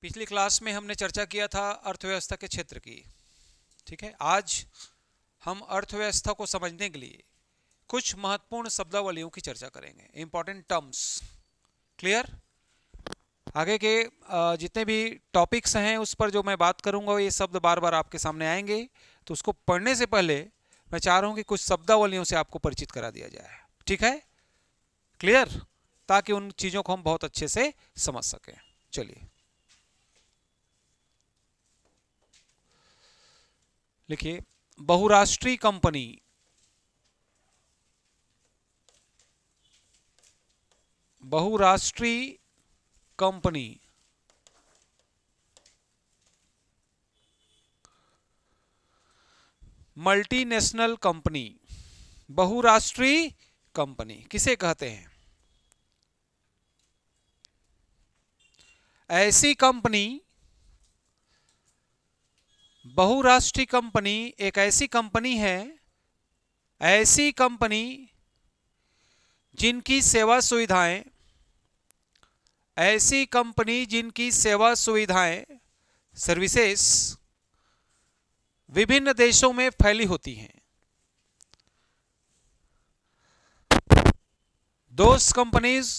पिछली क्लास में हमने चर्चा किया था अर्थव्यवस्था के क्षेत्र की। ठीक है, आज हम अर्थव्यवस्था को समझने के लिए कुछ महत्वपूर्ण शब्दावलियों की चर्चा करेंगे, इंपॉर्टेंट टर्म्स। क्लियर? आगे के जितने भी टॉपिक्स हैं उस पर जो मैं बात करूंगा ये शब्द बार बार आपके सामने आएंगे, तो उसको पढ़ने से पहले मैं चाह रहा हूं कि कुछ शब्दावलियों से आपको परिचित करा दिया जाए। ठीक है, क्लियर? ताकि उन चीजों को हम बहुत अच्छे से समझ सकें। चलिए लिखिए, बहुराष्ट्रीय कंपनी। बहुराष्ट्रीय कंपनी मल्टीनेशनल कंपनी। बहुराष्ट्रीय कंपनी किसे कहते हैं? ऐसी कंपनी, बहुराष्ट्रीय कंपनी एक ऐसी कंपनी है, ऐसी कंपनी जिनकी सेवा सुविधाएं, ऐसी कंपनी जिनकी सेवा सुविधाएं, सर्विसेज विभिन्न देशों में फैली होती हैं। Those companies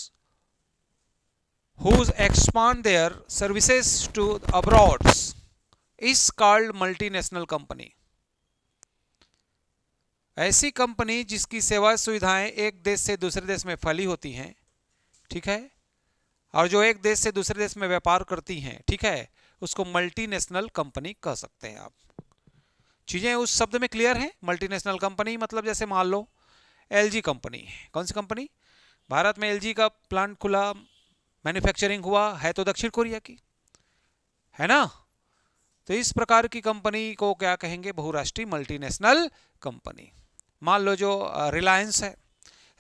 who expand their services to abroad is called multinational company. ऐसी कंपनी जिसकी सेवा सुविधाएं एक देश से दूसरे देश में फैली होती हैं, ठीक है, और जो एक देश से दूसरे देश में व्यापार करती हैं, ठीक है, उसको मल्टीनेशनल कंपनी कह सकते हैं आप। चीजें उस शब्द में क्लियर हैं? मल्टीनेशनल कंपनी मतलब जैसे मान लो एलजी कंपनी है। कौन सी कंपनी? भारत में एलजी का प्लांट खुला, मैन्युफैक्चरिंग हुआ है तो दक्षिण कोरिया की, है ना? तो इस प्रकार की कंपनी को क्या कहेंगे? बहुराष्ट्रीय मल्टीनेशनल कंपनी। मान लो जो रिलायंस है,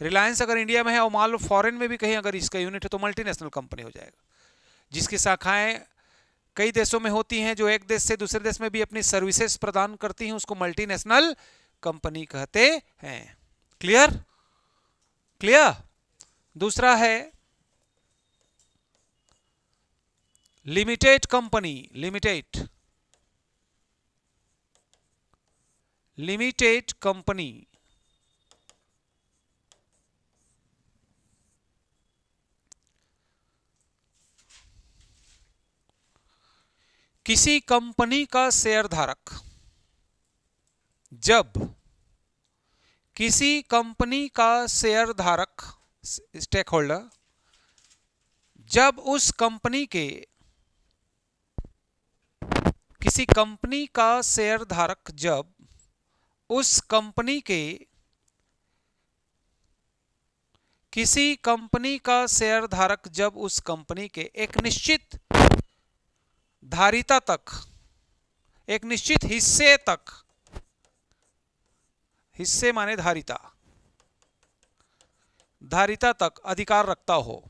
रिलायंस अगर इंडिया में है और मान लो फॉरेन में भी कहीं अगर इसका यूनिट है तो मल्टीनेशनल कंपनी हो जाएगा। जिसकी शाखाएं कई देशों में होती हैं, जो एक देश से दूसरे देश में भी अपनी सर्विसेज प्रदान करती हैं, उसको मल्टीनेशनल कंपनी कहते हैं। क्लियर? क्लियर? दूसरा है limited company. Limited, limited company किसी कंपनी का शेयरधारक जब किसी कंपनी का शेयरधारक, स्टेक होल्डर, जब उस कंपनी के, किसी कंपनी का शेयरधारक जब उस कंपनी के, किसी कंपनी का शेयरधारक जब उस कंपनी के एक निश्चित धारिता तक, एक निश्चित हिस्से तक, हिस्से माने धारिता, धारिता तक अधिकार रखता हो,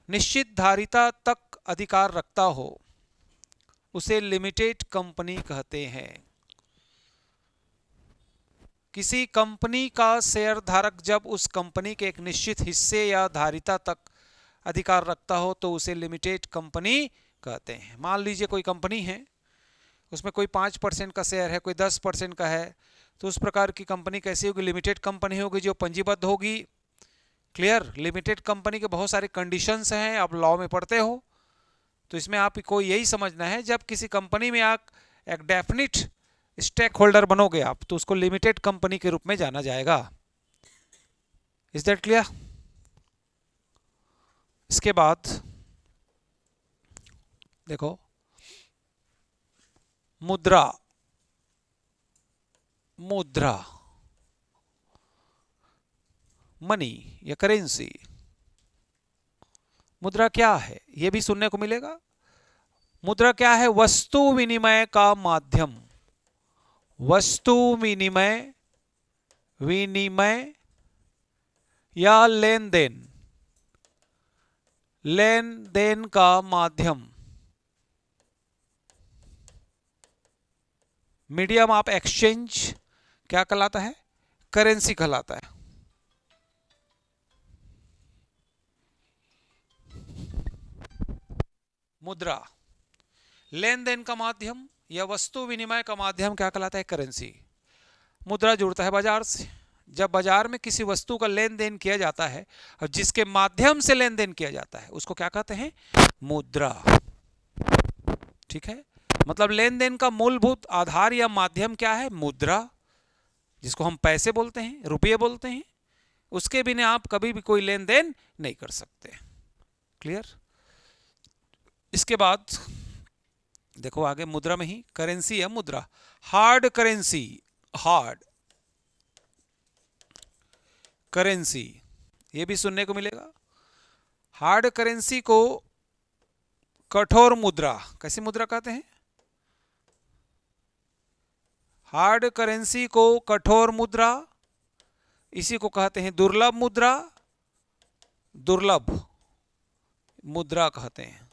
निश्चित धारिता तक अधिकार रखता हो, उसे लिमिटेड कंपनी कहते हैं। किसी कंपनी का शेयरधारक जब उस कंपनी के एक निश्चित हिस्से या धारिता तक अधिकार रखता हो तो उसे लिमिटेड कंपनी कहते हैं। मान लीजिए कोई कंपनी है, उसमें कोई 5% का शेयर है, कोई 10% का है, तो उस प्रकार की कंपनी कैसी होगी? लिमिटेड कंपनी होगी, जो पंजीबद्ध होगी। क्लियर? लिमिटेड कंपनी के बहुत सारे कंडीशंस हैं, आप लॉ में पढ़ते हो, तो इसमें आपको यही समझना है, जब किसी कंपनी में आप एक डेफिनिट स्टेक होल्डर बनोगे आप, तो उसको लिमिटेड कंपनी के रूप में जाना जाएगा। Is that clear? इसके बाद देखो, मुद्रा। मुद्रा मनी या करेंसी। मुद्रा क्या है यह भी सुनने को मिलेगा। मुद्रा क्या है? वस्तु विनिमय का माध्यम। वस्तु विनिमय, विनिमय या लेन देन, लेन देन का माध्यम। मीडियम ऑफ एक्सचेंज क्या कहलाता है? करेंसी कहलाता है। मुद्रा। लेन देन का माध्यम या वस्तु विनिमय का माध्यम क्या कहलाता है? करेंसी। मुद्रा जुड़ता है बाजार से। जब बाजार में किसी वस्तु का लेन देन किया जाता है और जिसके माध्यम से लेन देन किया जाता है उसको क्या कहते हैं? मुद्रा। ठीक है, मतलब लेन देन का मूलभूत आधार या माध्यम क्या है? मुद्रा, जिसको हम पैसे बोलते हैं, रुपये बोलते हैं। उसके बिना आप कभी भी कोई लेन देन नहीं कर सकते। क्लियर? इसके बाद देखो आगे मुद्रा में ही करेंसी है मुद्रा। हार्ड करेंसी, हार्ड करेंसी, ये भी सुनने को मिलेगा। हार्ड करेंसी को कठोर मुद्रा, कैसी मुद्रा कहते हैं? हार्ड करेंसी को कठोर मुद्रा, इसी को कहते हैं दुर्लभ मुद्रा, दुर्लभ मुद्रा कहते हैं।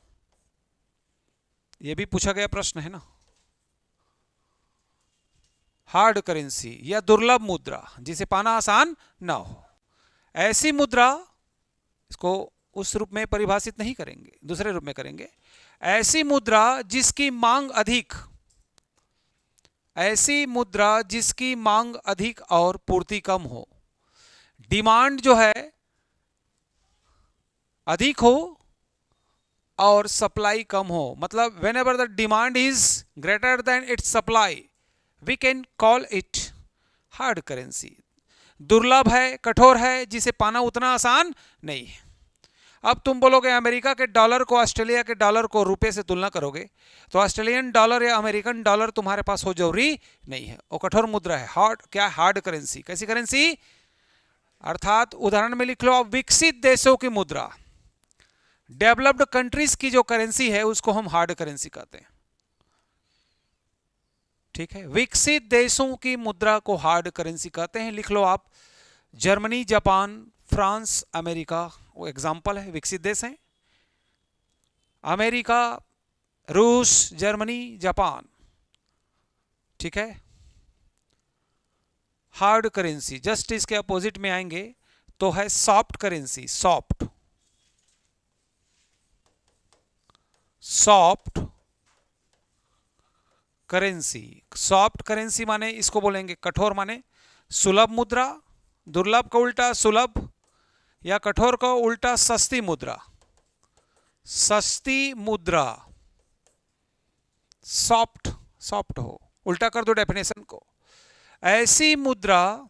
यह भी पूछा गया प्रश्न है ना। हार्ड करेंसी या दुर्लभ मुद्रा, जिसे पाना आसान ना हो, ऐसी मुद्रा, इसको उस रूप में परिभाषित नहीं करेंगे, दूसरे रूप में करेंगे। ऐसी मुद्रा जिसकी मांग अधिक, ऐसी मुद्रा जिसकी मांग अधिक और पूर्ति कम हो। डिमांड जो है अधिक हो और सप्लाई कम हो, मतलब whenever the demand is greater than its supply we can call it hard currency। दुर्लभ है, कठोर है, जिसे पाना उतना आसान नहीं है। अब तुम बोलोगे अमेरिका के डॉलर को ऑस्ट्रेलिया के डॉलर को रुपए से तुलना करोगे तो ऑस्ट्रेलियन डॉलर या अमेरिकन डॉलर तुम्हारे पास हो जरूरी नहीं है, वो कठोर मुद्रा है। हार्ड क्या? Hard currency. कैसी करेंसी? अर्थात उदाहरण में लिख लो आप, विकसित देशों की मुद्रा, डेवलप्ड कंट्रीज की जो करेंसी है उसको हम हार्ड करेंसी कहते हैं। ठीक है, विकसित देशों की मुद्रा को हार्ड करेंसी कहते हैं। लिख लो आप, जर्मनी, जापान, फ्रांस, अमेरिका, वो एग्जाम्पल है, विकसित देश हैं। अमेरिका, रूस, जर्मनी, जापान। ठीक है, हार्ड करेंसी। जस्ट इसके अपोजिट में आएंगे तो है soft currency. Soft, soft currency. Soft currency माने इसको बोलेंगे कठोर, माने सुलभ मुद्रा, दुर्लभ का उल्टा सुलभ, या कठोर का उल्टा सस्ती मुद्रा। सस्ती मुद्रा, सॉफ्ट, सॉफ्ट हो, उल्टा कर दो डेफिनेशन को। ऐसी मुद्रा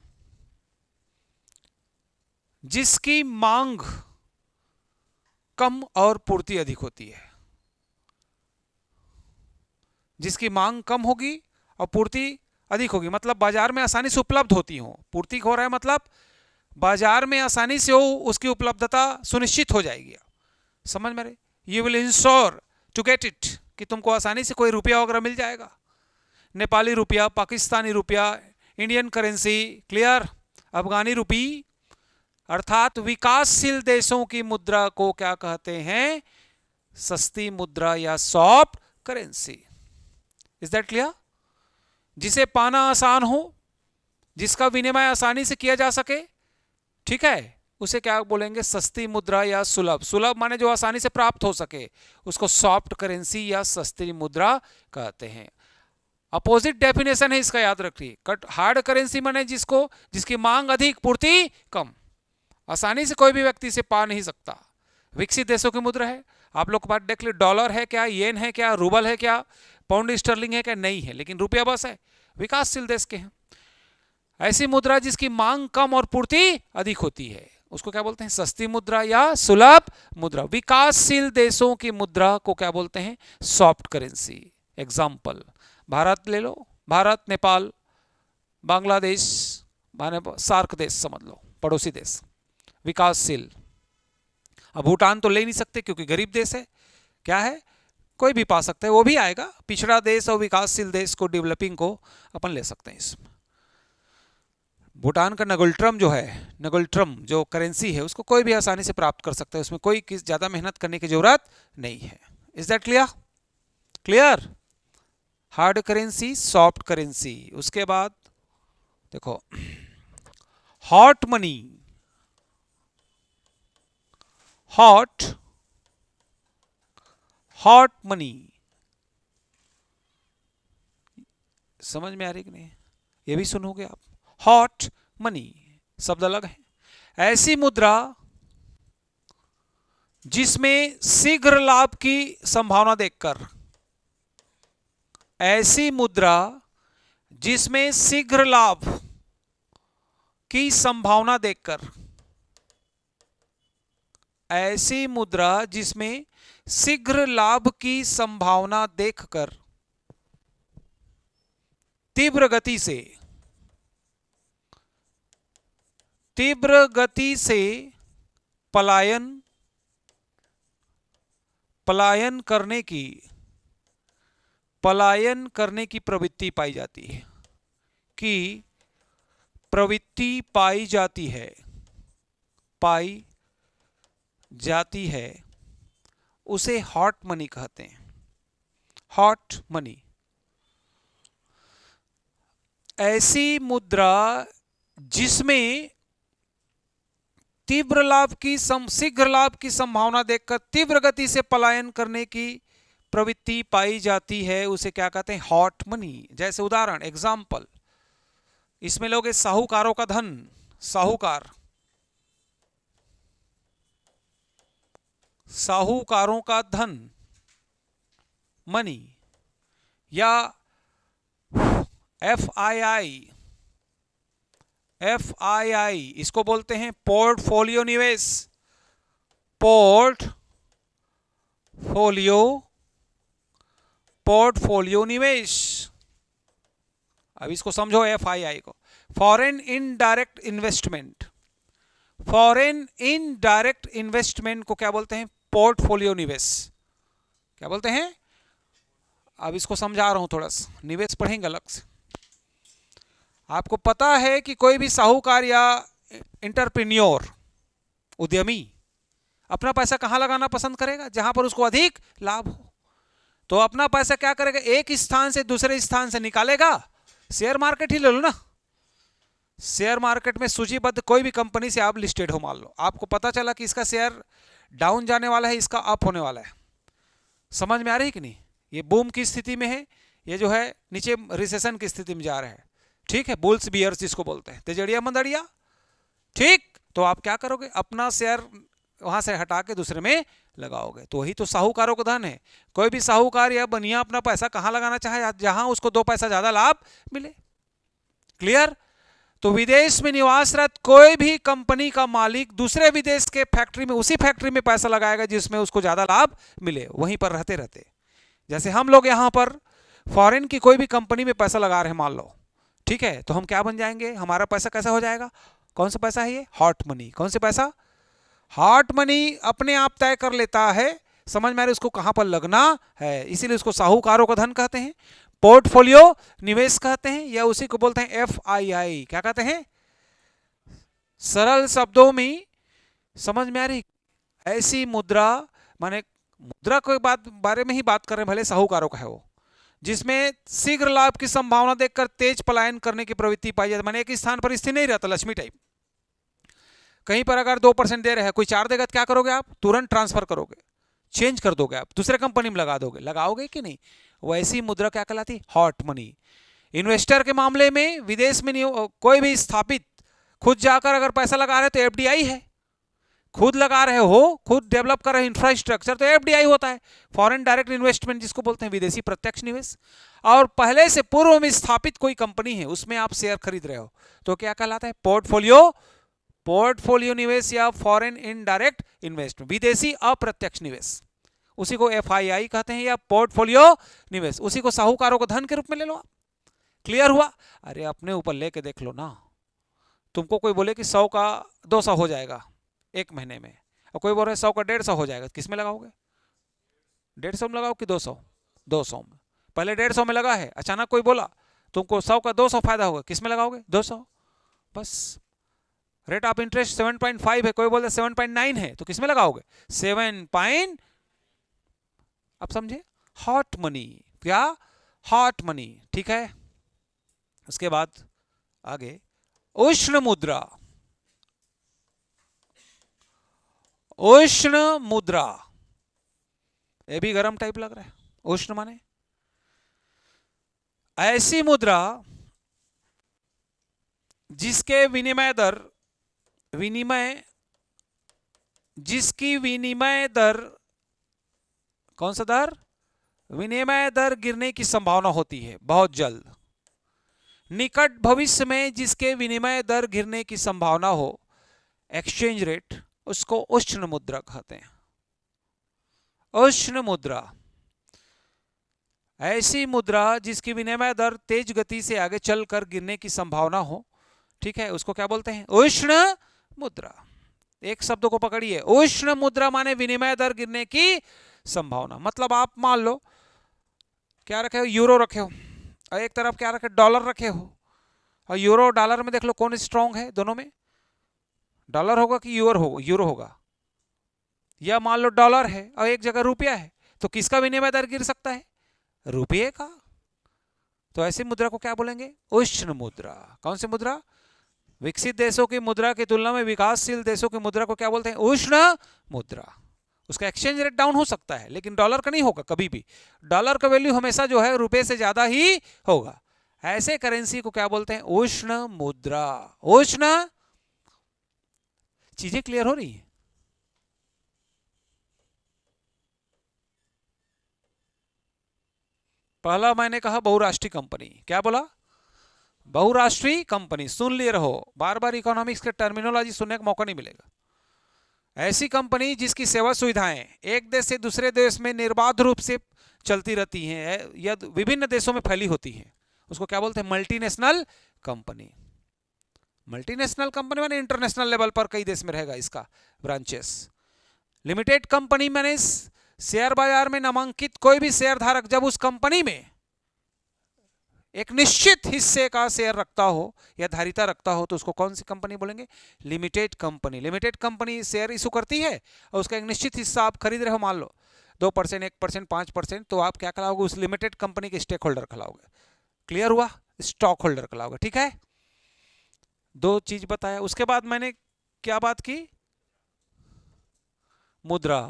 जिसकी मांग कम और पूर्ति अधिक होती है। जिसकी मांग कम होगी और पूर्ति अधिक होगी, मतलब बाजार में आसानी से उपलब्ध होती हो। पूर्ति हो रहा है मतलब बाजार में आसानी से हो, उसकी उपलब्धता सुनिश्चित हो जाएगी। समझ में रहे? You will ensure to get it, कि तुमको आसानी से कोई रुपया वगैरह मिल जाएगा। नेपाली रुपया, पाकिस्तानी रुपया, इंडियन करेंसी, क्लियर, अफगानी रुपी। अर्थात विकासशील देशों की मुद्रा को क्या कहते हैं? सस्ती मुद्रा या soft currency. Is that clear? जिसे पाना आसान हो, जिसका विनिमय आसानी से किया जा सके, ठीक है, उसे क्या बोलेंगे? सस्ती मुद्रा या सुलभ। सुलभ माने जो आसानी से प्राप्त हो सके, उसको सॉफ्ट करेंसी या सस्ती मुद्रा कहते हैं। अपोजिट डेफिनेशन है इसका, याद रखिए। हार्ड करेंसी माने जिसकी मांग अधिक, पूर्ति कम, आसानी से कोई भी व्यक्ति से पा नहीं सकता। विकसित देशों की मुद्रा है। आप लोग बात देख ले, डॉलर है क्या, येन है क्या, रूबल है क्या, पाउंड स्टर्लिंग है क्या? नहीं है, लेकिन रुपया बस है, विकासशील देश के हैं। ऐसी मुद्रा जिसकी मांग कम और पूर्ति अधिक होती है, उसको क्या बोलते हैं? सस्ती मुद्रा या सुलभ मुद्रा। विकासशील देशों की मुद्रा को क्या बोलते हैं? Soft currency. एग्जाम्पल, भारत ले लो, भारत, नेपाल, बांग्लादेश, माने सार्क देश समझ लो, पड़ोसी देश, विकासशील। अब भूटान तो ले नहीं सकते क्योंकि गरीब देश है। क्या है? कोई भी पा सकता है, वो भी आएगा। पिछड़ा देश और विकासशील देश को, डेवलपिंग को अपन ले सकते हैं इसमें। भूटान का नगुल्ट्रम जो है, नगुल्ट्रम जो करेंसी है, उसको कोई भी आसानी से प्राप्त कर सकता है, उसमें कोई ज़्यादा मेहनत करने की जरूरत नहीं है। Is that clear? Clear? Hard currency, soft currency. उसके बाद देखो, hot money, hot hot money. समझ में आ रही कि नहीं? ये भी सुनोगे आप, हॉट मनी शब्द अलग है। ऐसी मुद्रा जिसमें शीघ्र लाभ की संभावना देखकर, ऐसी मुद्रा जिसमें शीघ्र लाभ की संभावना देखकर, ऐसी मुद्रा जिसमें शीघ्र लाभ की संभावना देखकर तीव्र गति से पलायन करने की प्रवृत्ति पाई जाती है, पाई जाती है, उसे हॉट मनी कहते हैं। हॉट मनी ऐसी मुद्रा जिसमें शीघ्र लाभ की संभावना देखकर तीव्र गति से पलायन करने की प्रवृत्ति पाई जाती है, उसे क्या कहते हैं? Hot money. जैसे उदाहरण, एग्जाम्पल, इसमें लोगे साहूकारों का धन, साहूकारों का धन मनी, या FII, इसको बोलते हैं पोर्टफोलियो निवेश। पोर्टफोलियो निवेश। अब इसको समझो, FII को, फॉरेन इनडायरेक्ट इन्वेस्टमेंट को क्या बोलते हैं? पोर्टफोलियो निवेश। क्या बोलते हैं? अब इसको समझा रहा हूं थोड़ा सा, निवेश पढ़ेंगे अलग से। आपको पता है कि कोई भी साहूकार या एंटरप्रेन्योर, उद्यमी, अपना पैसा कहां लगाना पसंद करेगा? जहां पर उसको अधिक लाभ हो। तो अपना पैसा क्या करेगा? एक स्थान से दूसरे स्थान से निकालेगा। शेयर मार्केट ही ले लो ना, शेयर मार्केट में सूचीबद्ध कोई भी कंपनी से आप लिस्टेड हो, मान लो आपको पता चला कि इसका शेयर डाउन जाने वाला है, इसका अप होने वाला है। समझ में आ रही है कि नहीं? ये बूम की स्थिति में है, ये जो है नीचे रिसेशन की स्थिति में जा रहा है। ठीक है, बुल्स बियर्स जिसको बोलते हैं, तेजड़िया मंदड़िया। ठीक, तो आप क्या करोगे? अपना शेयर वहां से हटा के दूसरे में लगाओगे। तो वही तो साहूकारों का धन है। कोई भी साहूकार या बनिया अपना पैसा कहां लगाना चाहे? जहां उसको 2 पैसा ज्यादा लाभ मिले। क्लियर? तो विदेश में निवासरत कोई भी कंपनी का मालिक दूसरे विदेश के फैक्ट्री में, उसी फैक्ट्री में पैसा लगाएगा जिसमें उसको ज्यादा लाभ मिले, वहीं पर रहते। जैसे हम लोग यहां पर फॉरेन की कोई भी कंपनी में पैसा लगा रहे हैं, मान लो, ठीक है, तो हम क्या बन जाएंगे? हमारा पैसा कैसा हो जाएगा? कौन सा पैसा है ये? Hot money. कौन सा पैसा? हॉट मनी अपने आप तय कर लेता है, समझ में आ रही, उसको कहां पर लगना है। इसीलिए उसको साहूकारों का धन कहते हैं, पोर्टफोलियो निवेश कहते हैं, या उसी को बोलते हैं FII। क्या कहते हैं? सरल शब्दों में समझ में आ रही? ऐसी मुद्रा, माने मुद्रा के बारे में ही बात कर रहे हैं, भले साहूकारों का है वो, जिसमें शीघ्र लाभ की संभावना देखकर तेज पलायन करने की प्रवृत्ति पाई जाती है। माने एक स्थान पर स्थिर नहीं रहता, लक्ष्मी टाइप। कहीं पर अगर 2% दे रहे हैं, कोई 4 देगा तो क्या करोगे आप? तुरंत ट्रांसफर करोगे, चेंज कर दोगे, आप दूसरे कंपनी में लगा दोगे। लगाओगे कि नहीं? वैसी मुद्रा क्या कहलाती? Hot money. इन्वेस्टर के मामले में विदेश में नहीं, कोई भी स्थापित खुद जाकर अगर पैसा लगा रहे तो FDI है। खुद लगा रहे हो, खुद डेवलप कर रहे इंफ्रास्ट्रक्चर, तो FDI होता है, फॉरेन डायरेक्ट इन्वेस्टमेंट जिसको बोलते हैं, विदेशी प्रत्यक्ष निवेश। और पहले से पूर्व में स्थापित कोई कंपनी है, उसमें आप शेयर खरीद रहे हो, तो क्या कहलाता है? पोर्टफोलियो निवेश या फॉरेन इनडायरेक्ट इन्वेस्टमेंट, विदेशी अप्रत्यक्ष निवेश। उसी को FII कहते हैं, या पोर्टफोलियो निवेश। उसी को साहूकारों को धन के रूप में ले लो आप। क्लियर हुआ? अरे अपने ऊपर लेके देख लो ना। तुमको कोई बोले कि 100 का 200 हो जाएगा 1 महीने में, और कोई बोल रहे 100 का 150 हो जाएगा, किस में लगाओगे? 150 में लगाओ कि 200? 200 में। पहले 150 में लगा है, अचानक कोई बोला तुमको 100 का 200 फायदा होगा, किस में लगाओगे? 200। बस रेट ऑफ इंटरेस्ट 7.5 है, कोई बोलता 7.9 है, तो किस में लगाओगे? 7. अब समझे? Hot money. क्या? Hot money. ठीक है, उसके बाद आगे उष्ण मुद्रा। उष्ण मुद्रा ये भी गर्म टाइप लग रहा है। उष्ण माने ऐसी मुद्रा जिसके जिसकी विनिमय दर, कौन सा दर? विनिमय दर गिरने की संभावना होती है बहुत जल्द। निकट भविष्य में जिसके विनिमय दर गिरने की संभावना हो, एक्सचेंज रेट, उसको उष्ण मुद्रा कहते हैं। उष्ण मुद्रा ऐसी मुद्रा जिसकी विनिमय दर तेज गति से आगे चलकर गिरने की संभावना हो, ठीक है, उसको क्या बोलते हैं? उष्ण मुद्रा। एक शब्द को पकड़िए, उष्ण मुद्रा माने विनिमय दर गिरने की संभावना। मतलब आप मान लो क्या रखे हो, यूरो रखे हो, और एक तरफ क्या रखे, डॉलर रखे हो, और यूरो डॉलर में देख लो कौन स्ट्रांग है दोनों में? डॉलर होगा कि यूरो होगा? या मान लो डॉलर है और एक जगह रुपया है, तो किसका विनिमय दर गिर सकता है? रुपये का। तो ऐसी मुद्रा को क्या बोलेंगे? उष्ण मुद्रा। कौन सी मुद्रा? विकसित देशों की मुद्रा की तुलना में विकासशील देशों की मुद्रा को क्या बोलते हैं? उष्ण मुद्रा। उसका एक्सचेंज रेट डाउन हो सकता है लेकिन डॉलर का नहीं होगा कभी भी। डॉलर का वैल्यू हमेशा जो है रुपए से ज्यादा ही होगा। ऐसे करेंसी को क्या बोलते हैं? उष्ण मुद्रा। उष्ण। चीजें क्लियर हो रही है? पहला मैंने कहा बहुराष्ट्रीय कंपनी। क्या बोला? बहुराष्ट्रीय कंपनी। सुन लिए रहो, बार बार इकोनॉमिक्स के टर्मिनोलॉजी सुनने का मौका नहीं मिलेगा। ऐसी कंपनी जिसकी सेवा सुविधाएं एक देश से दूसरे देश में निर्बाध रूप से चलती रहती हैं या विभिन्न देशों में फैली होती हैं, उसको क्या बोलते हैं? Multinational company. मल्टीनेशनल कंपनी माने इंटरनेशनल लेवल पर कई देश में रहेगा इसका ब्रांचेस। लिमिटेड कंपनी माने शेयर बाजार में नामांकित कोई भी शेयर धारक जब उस कंपनी में एक निश्चित हिस्से का शेयर रखता हो या धारिता रखता हो तो उसको कौन सी कंपनी बोलेंगे? Limited company. Limited company share issue करती है और उसका एक निश्चित हिस्सा आप खरीद रहे हो, मान लो 2%, 1%, 5%, तो आप क्या कहलाओगे? उस लिमिटेड कंपनी के स्टेक होल्डर कहलाओगे। क्लियर हुआ? स्टॉक होल्डर कहलाओगे। ठीक है, दो चीज बताया। उसके बाद मैंने क्या बात की? मुद्रा।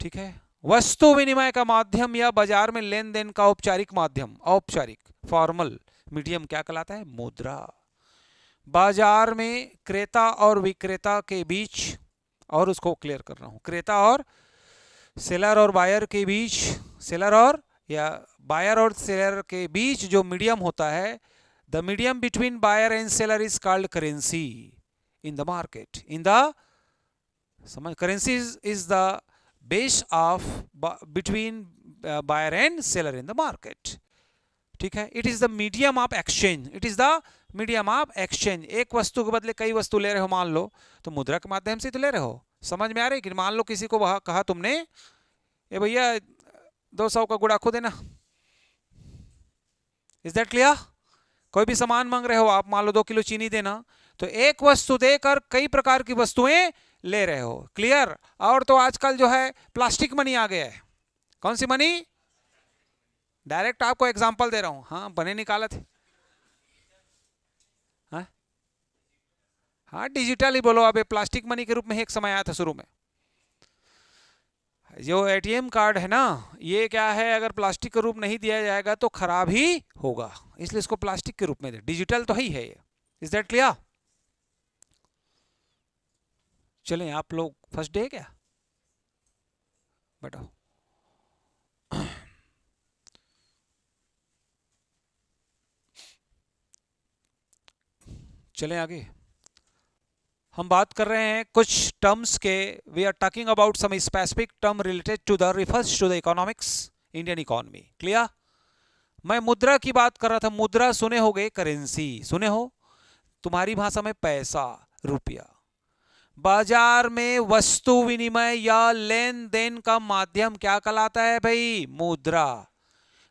ठीक है, वस्तु विनिमय का माध्यम या बाजार में लेन देन का औपचारिक माध्यम, औपचारिक फॉर्मल मीडियम क्या कहलाता है? मुद्रा। बाजार में क्रेता और विक्रेता के बीच, और उसको क्लियर कर रहा हूं, क्रेता और सेलर और बायर के बीच, सेलर और या बायर और सेलर के बीच जो मीडियम होता है, the medium between buyer and seller is called currency in the market. In the समझ, currency is the base of between buyer and seller in the market. ठीक है, it is the medium of exchange. It is the medium of exchange. एक वस्तु के बदले कई वस्तु ले रहे हो मान लो, तो मुद्रा के माध्यम से तो ले रहे हो। समझ में आ रही है कि? मान लो किसी को वहां कहा तुमने, ए भैया 200 का गुड़ा खो देना, इज दैट क्लियर? कोई भी सामान मांग रहे हो आप, मान लो 2 किलो चीनी देना, तो एक वस्तु देकर कई प्रकार की वस्तुएं ले रहे हो। क्लियर? और तो आजकल जो है प्लास्टिक मनी आ गया है। कौन सी मनी? डायरेक्ट आपको एग्जांपल दे रहा हूं। हाँ, बने निकाले थे। हाँ, डिजिटल ही बोलो। अब प्लास्टिक मनी के रूप में एक समय आया था शुरू में। जो एटीएम कार्ड है ना, ये क्या है, अगर प्लास्टिक का रूप नहीं दिया जाएगा तो खराब ही होगा, इसलिए इसको प्लास्टिक के रूप में दे। डिजिटल तो ही है ये। Is that clear? चलें, आप लोग फर्स्ट डे क्या बताओ? चलें आगे। हम बात कर रहे हैं कुछ टर्म्स के। We are talking about some specific term related to the refers to the economics, Indian economy. Clear? मैं मुद्रा की बात कर रहा था। मुद्रा सुने होगे, करेंसी सुने हो, तुम्हारी भाषा में पैसा, रुपया। बाजार में वस्तु विनिमय या लेन देन का माध्यम क्या कहलाता है भाई? मुद्रा।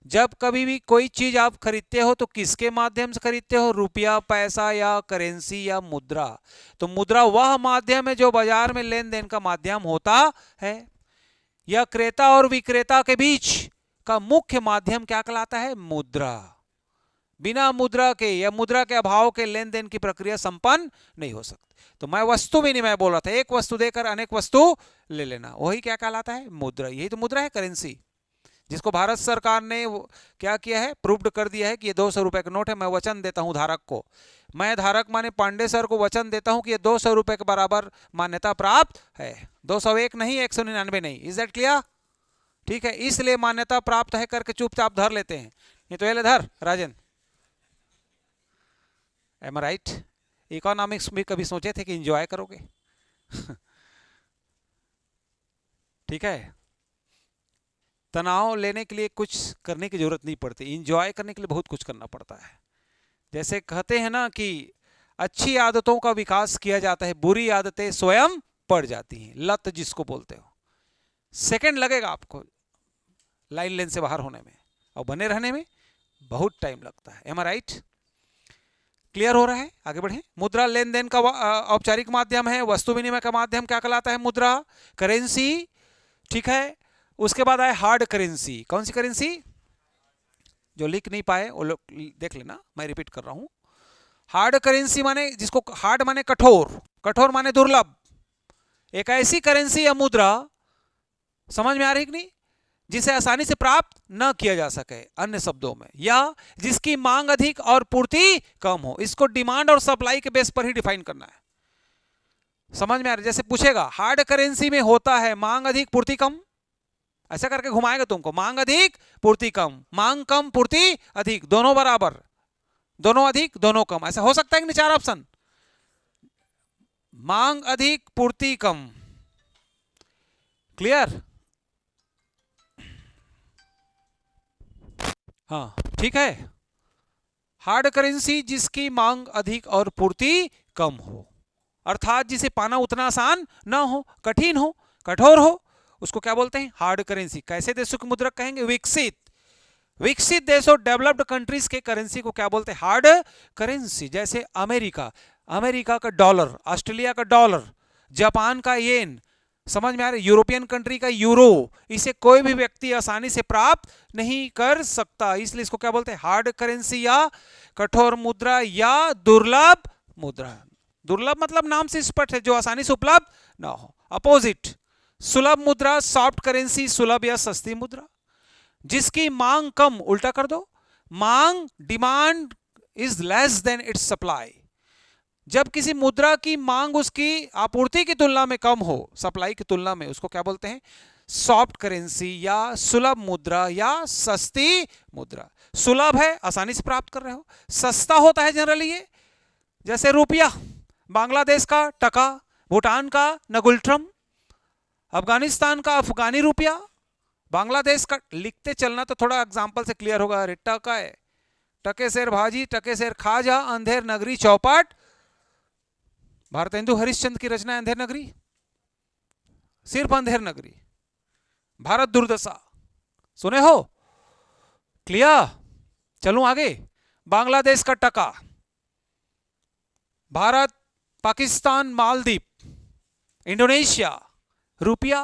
जब कभी भी कोई चीज आप खरीदते हो तो किसके माध्यम से खरीदते हो? रुपया, पैसा या करेंसी या मुद्रा। तो मुद्रा वह माध्यम है जो बाजार में लेन देन का माध्यम होता है। यह क्रेता और विक्रेता के बीच का मुख्य माध्यम क्या कहलाता है? मुद्रा। बिना मुद्रा के या मुद्रा के अभाव के लेन देन की प्रक्रिया संपन्न नहीं हो सकती। तो मैं वस्तु विनिमय बोल रहा था, एक वस्तु देकर अनेक वस्तु ले लेना, वही क्या कहलाता है? मुद्रा। यही तो मुद्रा है, करेंसी, जिसको भारत सरकार ने क्या किया है? प्रूव्ड कर दिया है कि ये 200 रुपए का नोट है। मैं वचन देता हूं धारक को, मैं धारक माने पांडे सर को वचन देता हूं कि ये 200 रुपए के बराबर मान्यता प्राप्त है, 201 नहीं, 199 नहीं। Is that clear? ठीक है, इसलिए मान्यता प्राप्त है करके चुपचाप धर लेते हैं। नहीं तो ये ले धर राजन। एम आई राइट? इकोनॉमिक्स में कभी सोचे थे कि एंजॉय करोगे? ठीक है, तनाव लेने के लिए कुछ करने की जरूरत नहीं पड़ती, एंजॉय करने के लिए बहुत कुछ करना पड़ता है। जैसे कहते हैं ना कि अच्छी आदतों का विकास किया जाता है, बुरी आदतें स्वयं पड़ जाती हैं, लत जिसको बोलते हो। सेकंड लगेगा आपको लाइन लेन से बाहर होने में, और बने रहने में बहुत टाइम लगता है। एम आई राइट? क्लियर हो रहा है? आगे बढ़े। मुद्रा लेन देन का औपचारिक माध्यम है। वस्तु विनिमय का माध्यम क्या कहलाता है? मुद्रा, करेंसी। ठीक है, उसके बाद आए हार्ड करेंसी। कौन सी करेंसी? जो लिख नहीं पाए वो लोग देख लेना, मैं रिपीट कर रहा हूं। हार्ड करेंसी माने, जिसको हार्ड माने कठोर, कठोर माने दुर्लभ। एक ऐसी करेंसी या मुद्रा, समझ में आ रही कि नहीं, जिसे आसानी से प्राप्त न किया जा सके, अन्य शब्दों में, या जिसकी मांग अधिक और पूर्ति कम हो। इसको डिमांड और सप्लाई के बेस पर ही डिफाइन करना है। समझ में आ रहा है? जैसे पूछेगा हार्ड करेंसी में होता है मांग अधिक पूर्ति कम, ऐसा करके घुमाएगा तुमको, मांग अधिक पूर्ति कम, मांग कम पूर्ति अधिक, दोनों बराबर, दोनों अधिक दोनों कम, ऐसा हो सकता है कि नहीं? 4 ऑप्शन, मांग अधिक पूर्ति कम। क्लियर? हाँ, ठीक है। हार्ड करेंसी जिसकी मांग अधिक और पूर्ति कम हो, अर्थात जिसे पाना उतना आसान ना हो, कठिन हो, कठोर हो, उसको क्या बोलते हैं? Hard currency. कैसे देशों की मुद्रा कहेंगे? विकसित, विकसित देशों, डेवलप्ड कंट्रीज के करेंसी को क्या बोलते हैं? Hard currency. जैसे अमेरिका, अमेरिका का डॉलर, ऑस्ट्रेलिया का डॉलर, जापान का येन, समझ में आ रहा है? यूरोपियन कंट्री का यूरो, इसे कोई भी व्यक्ति आसानी से प्राप्त नहीं कर सकता, इसलिए इसको क्या बोलते हैं? हार्ड करेंसी या कठोर मुद्रा या दुर्लभ मुद्रा। दुर्लभ मतलब नाम से स्पष्ट है, जो आसानी से उपलब्ध ना हो। अपोजिट, सुलभ मुद्रा, सॉफ्ट करेंसी, सुलभ या सस्ती मुद्रा। जिसकी मांग कम, उल्टा कर दो, मांग, demand is less than it's supply. जब किसी मुद्रा की मांग उसकी आपूर्ति की तुलना में कम हो, सप्लाई की तुलना में, उसको क्या बोलते हैं? सॉफ्ट करेंसी या सुलभ मुद्रा या सस्ती मुद्रा। सुलभ है, आसानी से प्राप्त कर रहे हो। सस्ता होता है जनरली ये, जैसे रुपया, बांग्लादेश का टका, भूटान का नगुल्ट्रम, अफगानिस्तान का अफगानी रुपया, बांग्लादेश का। लिखते चलना तो थोड़ा एग्जाम्पल से क्लियर होगा। रिट्टा का है, टके शेर भाजी, टके शेर खाजा, अंधेर नगरी चौपाट, भारतेंदु हरिश्चंद्र की रचना अंधेर नगरी, सिर्फ अंधेर नगरी, भारत दुर्दशा, सुने हो? क्लियर? चलूं आगे। बांग्लादेश का टका, भारत, पाकिस्तान, मालदीव, इंडोनेशिया रुपया,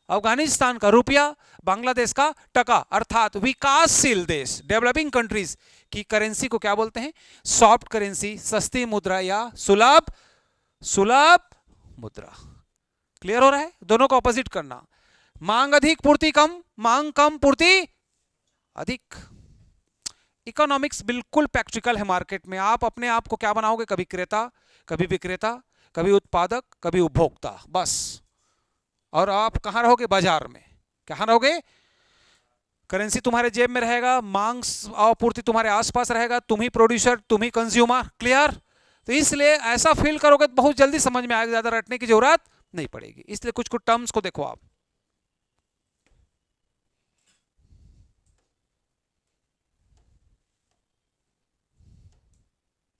अफगानिस्तान का रुपया, बांग्लादेश का टका। अर्थात विकासशील देश, डेवलपिंग कंट्रीज की करेंसी को क्या बोलते हैं? सॉफ्ट करेंसी, सस्ती मुद्रा या सुलभ मुद्रा। क्लियर हो रहा है? दोनों को ऑपोजिट करना, मांग अधिक पूर्ति कम, मांग कम पूर्ति अधिक। इकोनॉमिक्स बिल्कुल प्रैक्टिकल है। मार्केट में आप अपने आप को क्या बनाओगे? कभी क्रेता, कभी विक्रेता, कभी उत्पादक, कभी उपभोक्ता, बस। और आप कहां रहोगे? बाजार में। कहां रहोगे? करेंसी तुम्हारे जेब में रहेगा, मांग और पूर्ति तुम्हारे आसपास रहेगा, तुम ही प्रोड्यूसर, तुम ही कंज्यूमर। क्लियर? तो इसलिए ऐसा फील करोगे तो बहुत जल्दी समझ में आएगा, ज्यादा रटने की जरूरत नहीं पड़ेगी। इसलिए कुछ कुछ टर्म्स को देखो आप।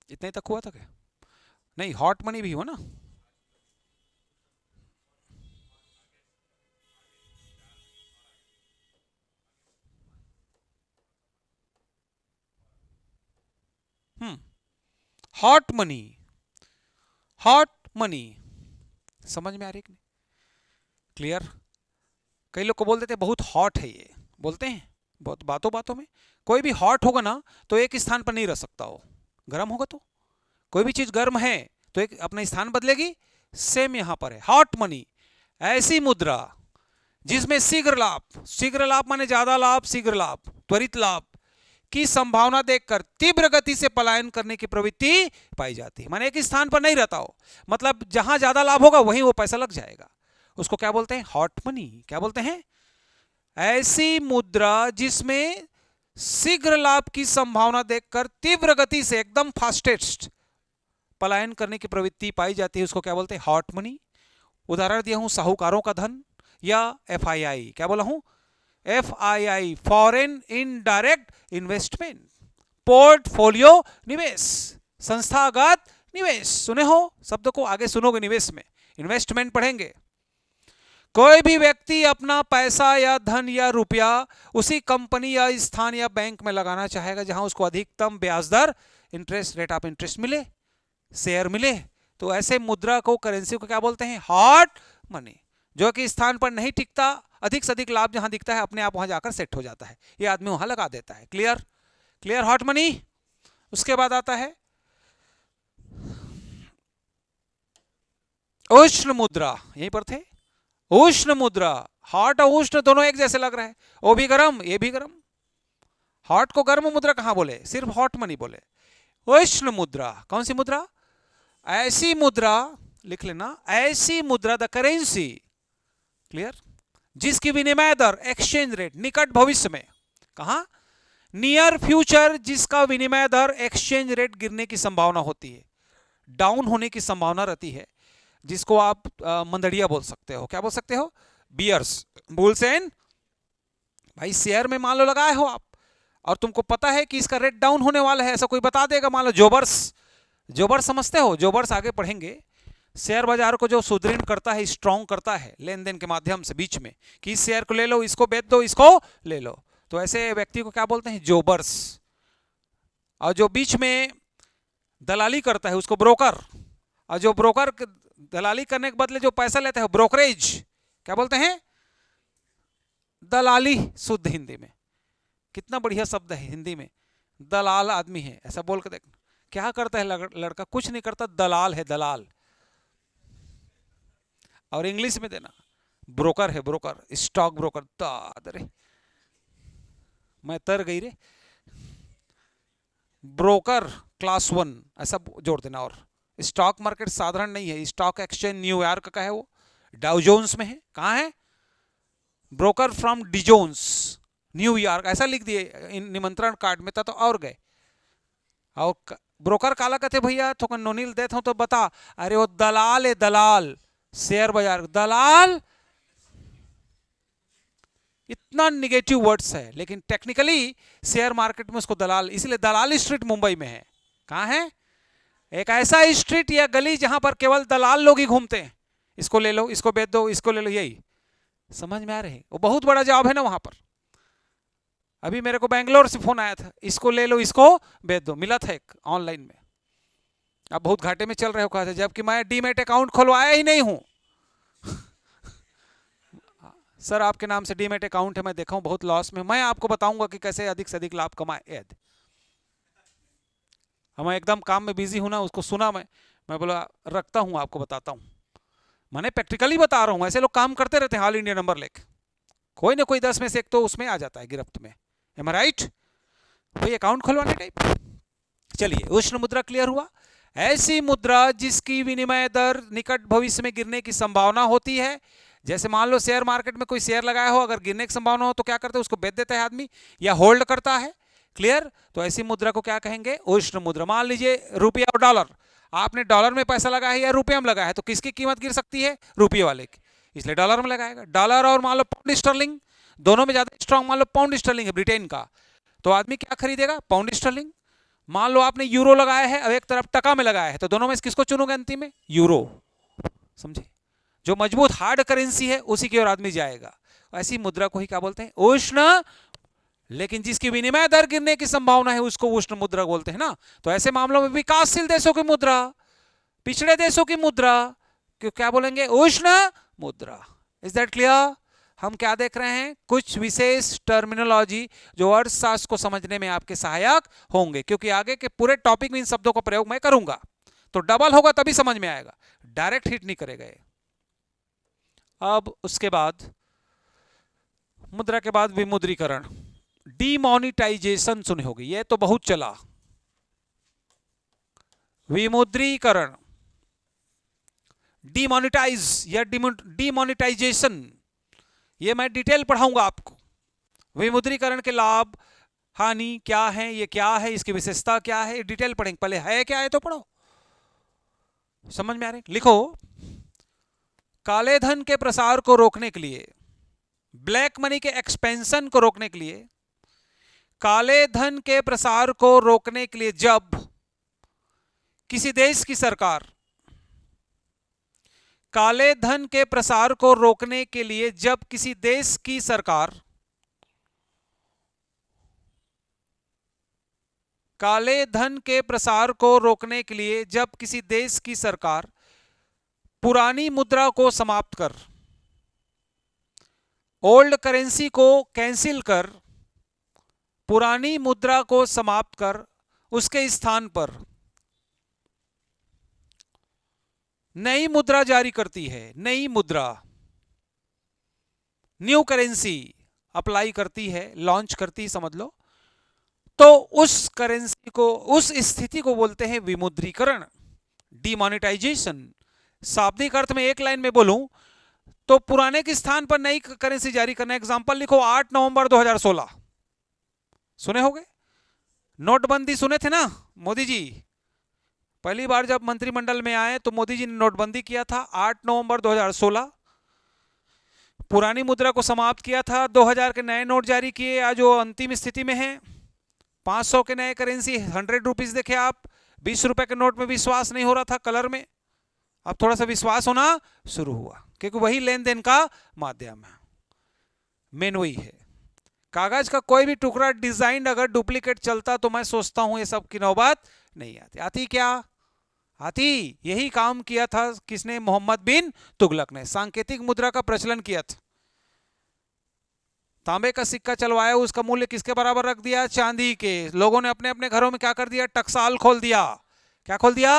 इतने तक हुआ था क्या? नहीं, हॉट मनी भी हो ना। हॉट मनी, हॉट मनी, समझ में आ रही है कि नहीं? क्लियर? कई लोग को बोल देते हैं बहुत हॉट है ये, बोलते हैं बहुत बातों बातों में। कोई भी हॉट होगा ना तो एक स्थान पर नहीं रह सकता, हो गर्म होगा तो। कोई भी चीज गर्म है तो एक अपना स्थान बदलेगी, सेम यहां पर है। हॉट मनी ऐसी मुद्रा जिसमें शीघ्र लाभ माने ज्यादा लाभ, शीघ्र लाभ, त्वरित लाभ की संभावना देखकर तीव्र गति से पलायन करने की प्रवृत्ति पाई जाती है। माने एक स्थान पर नहीं रहता हो, मतलब जहां ज्यादा लाभ होगा वहीं वो पैसा लग जाएगा। उसको क्या बोलते हैं? Hot money. क्या बोलते हैं? ऐसी मुद्रा जिसमें शीघ्र लाभ की संभावना देखकर तीव्र गति से एकदम फास्टेस्ट पलायन करने की प्रवृत्ति पाई जाती है, उसको क्या बोलते हैं? Hot money. उदाहरण दिया हूं साहूकारों का धन या FII। क्या बोला हूं? FII, foreign indirect investment, portfolio निवेश, संस्थागत निवेश। सुने हो शब्द को, आगे सुनोगे निवेश में, इन्वेस्टमेंट पढ़ेंगे। कोई भी व्यक्ति अपना पैसा या धन या रुपया उसी कंपनी या स्थान या बैंक में लगाना चाहेगा जहां उसको अधिकतम ब्याज दर, इंटरेस्ट रेट ऑफ इंटरेस्ट मिले, शेयर मिले। तो ऐसे मुद्रा को, करेंसी को क्या बोलते हैं? Hot money. जो कि स्थान पर नहीं टिकता, अधिक से अधिक लाभ जहां दिखता है अपने आप वहां जाकर सेट हो जाता है, ये आदमी वहां लगा देता है। क्लियर? क्लियर? Hot money. उसके बाद आता है उष्ण मुद्रा। यहीं पर थे उष्ण मुद्रा। हॉट और उष्ण दोनों एक जैसे लग रहे हैं, वो भी गर्म ये भी गर्म। हॉट को गर्म मुद्रा कहां बोले? सिर्फ हॉट मनी बोले। उष्ण मुद्रा कौन सी मुद्रा? ऐसी मुद्रा, लिख लेना, ऐसी मुद्रा, द करेंसी, क्लियर, जिसकी विनिमय दर, एक्सचेंज रेट, निकट भविष्य में, कहां? नियर फ्यूचर, जिसका विनिमय दर, एक्सचेंज रेट गिरने की संभावना होती है, डाउन होने की संभावना रहती है, जिसको आप मंदड़िया बोल सकते हो। क्या बोल सकते हो? Bears, bulls and. भाई शेयर में मान लो लगाए हो आप और तुमको पता है कि इसका रेट डाउन होने वाला है, ऐसा कोई बता देगा, मान लो जोबर्स। जोबर्स समझते हो? जोबर्स आगे पढ़ेंगे। शेयर बाजार को जो सुदृढ़ करता है, स्ट्रांग करता है लेन देन के माध्यम से बीच में, कि इस शेयर को ले लो, इसको बेच दो, इसको ले लो, तो ऐसे व्यक्ति को क्या बोलते हैं? जोबर्स। और जो बीच में दलाली करता है उसको ब्रोकर, और जो ब्रोकर दलाली करने के बदले जो पैसा लेता है ब्रोकरेज। क्या बोलते हैं? दलाली। शुद्ध हिंदी में कितना बढ़िया शब्द है हिंदी में, दलाल आदमी है, ऐसा बोल के देखना। क्या करता है लड़का? कुछ नहीं करता, दलाल है, दलाल। और इंग्लिश में देना, ब्रोकर है, ब्रोकर, स्टॉक ब्रोकर। दादरे मैं तर गई रे। ब्रोकर क्लास 1 ऐसा जोड़ देना। और स्टॉक मार्केट साधारण नहीं है, स्टॉक एक्सचेंज न्यूयॉर्क का है, वो डाउ जोन्स में है। कहां है? ब्रोकर फ्रॉम डिजोन्स, न्यूयॉर्क, ऐसा लिख दिए निमंत्रण कार्ड में था तो और गए। और ब्रोकर काला कहते भैया, थोड़ा नोनील देता हूं तो बता। अरे वो दलाल है, दलाल, शेयर बाजार दलाल। इतना निगेटिव वर्ड्स है, लेकिन टेक्निकली शेयर मार्केट में उसको दलाल, इसलिए दलाल स्ट्रीट मुंबई में है। कहां है? एक ऐसा स्ट्रीट या गली जहां पर केवल दलाल लोग ही घूमते हैं, इसको ले लो, इसको बेच दो, इसको ले लो, यही। समझ में आ रहे? वो बहुत बड़ा जॉब है ना वहां पर। अभी मेरे को बैंगलोर से फोन आया था, इसको ले लो, इसको बेच दो, मिला था एक ऑनलाइन में। आप बहुत घाटे में चल रहे हो, कहा था, जबकि मैं डीमैट अकाउंट खुलवाया ही नहीं हूं। सर आपके नाम से डीमैट अकाउंट है, मैं देखा हूं बहुत लॉस में, मैं आपको बताऊंगा कि कैसे अधिक से अधिक लाभ कमाए। मैं एकदम काम में बिजी हूं ना, उसको सुना मैं बोला रखता हूं, आपको बताता हूं। मैंने प्रैक्टिकली बता रहा हूं, ऐसे लोग काम करते रहते हैं ऑल इंडिया नंबर लेके, कोई ना कोई 10 में से एक तो उसमें आ जाता है गिरफ्त में। एम आई राइट? भाई अकाउंट खुलवाने टाइप। चलिए, उष्ण मुद्रा क्लियर हुआ। ऐसी मुद्रा जिसकी विनिमय दर निकट भविष्य में गिरने की संभावना होती है। जैसे मान लो शेयर मार्केट में कोई शेयर लगाया हो, अगर गिरने की संभावना हो तो क्या करते हैं? उसको बेच देता है आदमी या होल्ड करता है। क्लियर? तो ऐसी मुद्रा को क्या कहेंगे? उष्ण मुद्रा। मान लीजिए रुपया और डॉलर, आपने डॉलर में पैसा लगाया है या रुपये में लगाया है, तो किसकी कीमत गिर सकती है? रुपये वाले की, इसलिए डॉलर में लगाएगा। डॉलर और मान लो पाउंड स्टर्लिंग, दोनों में ज्यादा स्ट्रांग मान लो पाउंड स्टर्लिंग है ब्रिटेन का, तो आदमी क्या खरीदेगा? Pound sterling. मान लो आपने यूरो लगाया है और एक तरफ टका में लगाया है, तो दोनों में से किसको चुनोगे अंतिम में? यूरो। समझे? जो मजबूत हार्ड करेंसी है उसी की ओर आदमी जाएगा। ऐसी मुद्रा को ही क्या बोलते हैं? उष्ण। लेकिन जिसकी विनिमय दर गिरने की संभावना है उसको उष्ण मुद्रा बोलते हैं ना। तो ऐसे मामलों में विकासशील देशों की मुद्रा, पिछड़े देशों की मुद्रा क्यों क्या बोलेंगे? उष्ण मुद्रा। Is that clear? हम क्या देख रहे हैं, कुछ विशेष टर्मिनोलॉजी जो अर्थशास्त्र को समझने में आपके सहायक होंगे, क्योंकि आगे के पूरे टॉपिक में इन शब्दों का प्रयोग मैं करूंगा, तो डबल होगा तभी समझ में आएगा, डायरेक्ट हिट नहीं करेगा। अब उसके बाद मुद्रा के बाद विमुद्रीकरण, डीमोनेटाइजेशन सुने होगी, ये तो बहुत चला। विमुद्रीकरण, डीमोनेटाइज या डीमोनेटाइजेशन, ये मैं डिटेल पढ़ाऊंगा आपको। विमुद्रीकरण के लाभ हानि क्या है, ये क्या है, इसकी विशेषता क्या है, डिटेल पढ़ेंगे। पहले है क्या है तो पढ़ो, समझ में आ रही। लिखो, काले धन के प्रसार को रोकने के लिए, ब्लैक मनी के एक्सपेंशन को रोकने के लिए, काले धन के प्रसार को रोकने के लिए जब किसी देश की सरकार, काले धन के प्रसार को रोकने के लिए जब किसी देश की सरकार काले धन के प्रसार को रोकने के लिए जब किसी देश की सरकार पुरानी मुद्रा को समाप्त कर, ओल्ड करेंसी को कैंसिल कर, पुरानी मुद्रा को समाप्त कर उसके स्थान पर नई मुद्रा जारी करती है, नई मुद्रा, न्यू करेंसी अप्लाई करती है, लॉन्च करती समझ लो, तो उस करेंसी को, उस स्थिति को बोलते हैं विमुद्रीकरण, डीमोनेटाइजेशन। शाब्दिक अर्थ में एक लाइन में बोलूं तो पुराने के स्थान पर नई करेंसी जारी करना। एग्जांपल लिखो, 8 नवंबर 2016, सुने होंगे, नोटबंदी सुने थे ना मोदी जी, पहली बार जब मंत्रिमंडल में आए तो मोदी जी ने नोटबंदी किया था 8 नवंबर 2016, पुरानी मुद्रा को समाप्त किया था, 2000 के नए नोट जारी किए, आज जो अंतिम स्थिति में है, 500 के नए करेंसी, 100 रुपीज देखे आप, 20 रुपए के नोट में विश्वास नहीं हो रहा था कलर में, अब थोड़ा सा विश्वास होना शुरू हुआ, क्योंकि वही लेन देन का माध्यम है, मेन वही है। कागज का कोई भी टुकड़ा डिजाइन अगर डुप्लीकेट चलता तो मैं सोचता हूं ये सब की नौबत नहीं आती। आती क्या आती? यही काम किया था किसने? मोहम्मद बिन तुगलक ने सांकेतिक मुद्रा का प्रचलन किया था। तांबे का सिक्का चलवाया, उसका मूल्य किसके बराबर रख दिया? चांदी के। लोगों ने अपने अपने घरों में क्या कर दिया? टकसाल खोल दिया। क्या खोल दिया?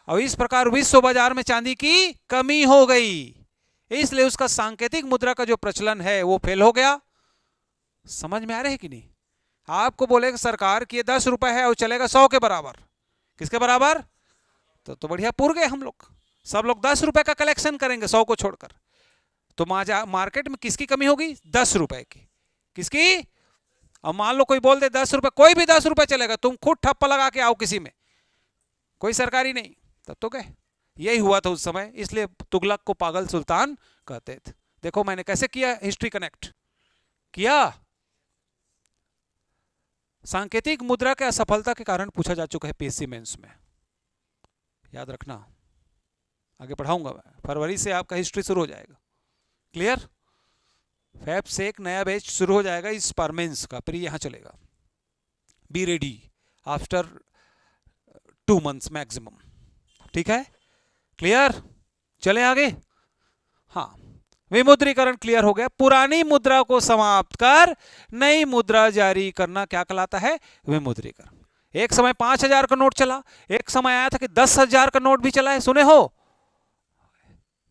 और इस प्रकार विश्व बाजार में चांदी की कमी हो गई, इसलिए उसका सांकेतिक मुद्रा का जो प्रचलन है वो फेल हो गया। समझ में आ रहे है कि नहीं? आपको बोले सरकार की 10 रुपए है और चलेगा 100 के बराबर, किसके बराबर? तो बढ़िया पुर गए हम लोग, सब लोग 10 रुपए का कलेक्शन करेंगे 100 को छोड़कर, तो मार्केट में किसकी कमी होगी? 10 रुपए की। किसकी? और मान लो कोई बोल दे 10 रुपए, कोई भी 10 रुपए चलेगा, तुम खुद ठप्पा लगा के आओ किसी में, कोई सरकारी नहीं, तब तो गए। यही हुआ था उस समय, इसलिए तुगलक को पागल सुल्तान कहते थे। देखो मैंने कैसे किया हिस्ट्री कनेक्ट किया। सांकेतिक मुद्रा के असफलता के कारण पूछा जा चुका है पीएससी मेंस में, याद रखना, आगे पढ़ाऊंगा मैं, फरवरी से आपका हिस्ट्री शुरू हो जाएगा। क्लियर? फैब से एक नया बैच शुरू हो जाएगा इस परमेंस का, फिर यहां चलेगा। Be ready after 2 months maximum, ठीक है? क्लियर? चले आगे। हाँ, विमुद्रीकरण क्लियर हो गया। पुरानी मुद्रा को समाप्त कर नई मुद्रा जारी करना क्या कहलाता है? विमुद्रीकरण। एक समय 5000 का नोट चला, एक समय आया था कि 10,000 का नोट भी चला है, सुने हो?